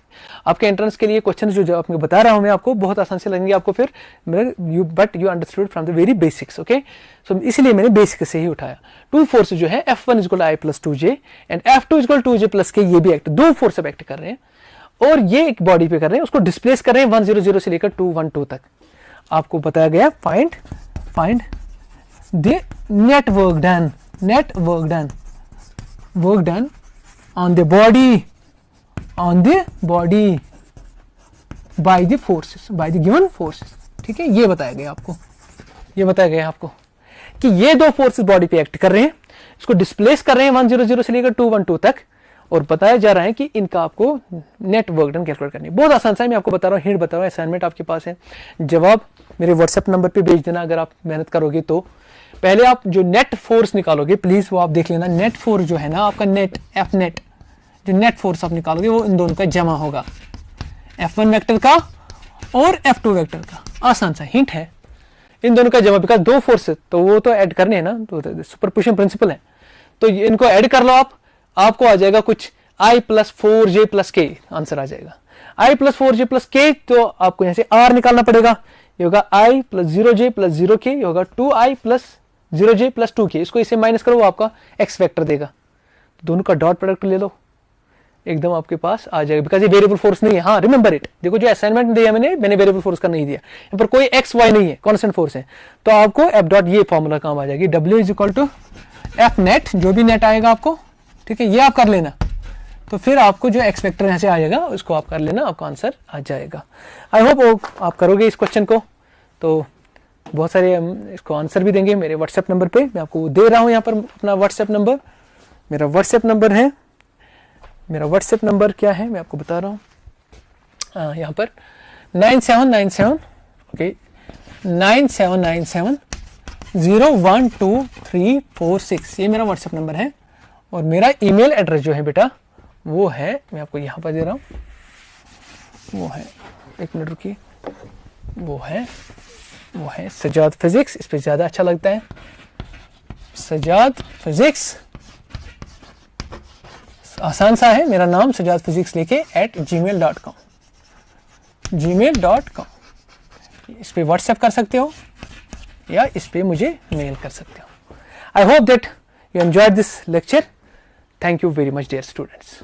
आपके एंट्रेंस के लिए क्वेश्चन जो आपको बता रहा हूं मैं, आपको बहुत आसान से लगेंगे आपको फिर, but you understood from the very basics. Okay, so इसलिए मैंने बेसिक से ही उठाया। टू फोर्स जो है F1 equal I plus 2J and F2 equal 2J plus के, ये भी एक्ट, दो फोर्स अब एक्ट कर रहे हैं और ये एक बॉडी पे कर रहे हैं, उसको डिस्प्लेस कर रहे हैं 100 से लेकर 212 तक। आपको बताया गया find the net work done, net work done on the body by the forces, by the given forces। ठीक है, ये बताया गया आपको कि ये दो फोर्सेस बॉडी पे एक्ट कर रहे हैं, इसको डिस्प्लेस कर रहे हैं 100 से लेकर 212 तक, और बताया जा रहा है कि इनका आपको नेट वर्क डन कैलकुलेट करनी है। बहुत आसान सा है, मैं आपको बता रहा हूँ, हिंट बता रहा हूँ, असाइनमेंट आपके पास है, जवाब मेरे व्हाट्सएप नंबर पे भेज देना अगर आप मेहनत करोगे तो। पहले आप जो नेट फोर्स निकालोगे प्लीज वो आप देख लेना, नेट फोर्स जो है ना आपका नेट, एफ नेट, जो नेट फोर्स आप निकालोगे वो इन दोनों का जमा होगा, F1 वेक्टर का और F2 वेक्टर का। आसान सा हिंट है, इन दोनों का जमा, बिकॉज दो फोर्स तो वो तो ऐड करने हैं ना, तो सुपरपोजिशन प्रिंसिपल है, तो इनको ऐड कर लो आप, आपको आ जाएगा कुछ I प्लस 4J प्लस के, आंसर आ जाएगा I प्लस 4J प्लस के। तो आपको यहाँ से R निकालना पड़ेगा, ये होगा I plus 0J plus 0K, ये होगा 2I plus 0J plus 2K। इसको इसे माइनस करो, वो आपका X वेक्टर देगा, दोनों का डॉट प्रोडक्ट ले लो, एकदम आपके पास आ जाएगा, बिकॉज ये वेरिएबल फोर्स नहीं है। हाँ रिमेंबर इट, देखो जो असाइनमेंट दिया मैंने वेरिएबल फोर्स का नहीं दिया, यहाँ पर कोई एक्स वाई नहीं है, कांस्टेंट फोर्स है, तो आपको एफ डॉट ये फॉर्मूला काम आ जाएगी, W is equal to F net, जो भी नेट आएगा आपको, ठीक है, ये आप कर लेना, तो फिर आपको जो एक्स वेक्टर यहाँ से आ जाएगा उसको आप कर लेना, आपका आंसर आ जाएगा। आई होप आप करोगे इस क्वेश्चन को, तो बहुत सारे हम इसको आंसर भी देंगे मेरे व्हाट्सएप नंबर पे, मैं आपको दे रहा हूँ यहाँ पर अपना व्हाट्सएप नंबर। मेरा व्हाट्सएप नंबर है, मेरा व्हाट्सएप नंबर क्या है मैं आपको बता रहा हूँ, यहाँ पर 9797, ओके 9797012346, ये मेरा व्हाट्सएप नंबर है। और मेरा ईमेल एड्रेस जो है बेटा वो है, मैं आपको यहाँ पर दे रहा हूँ, वो है, एक मिनट रुकिए, वो है सजाद फिजिक्स, इस पर ज़्यादा अच्छा लगता है, सजाद फिजिक्स, आसान सा है मेरा नाम, सजाद फिजिक्स लेके @gmail.com, इस पे व्हाट्सएप कर सकते हो या इस पे मुझे मेल कर सकते हो। I hope that you enjoyed this lecture. Thank you very much dear students.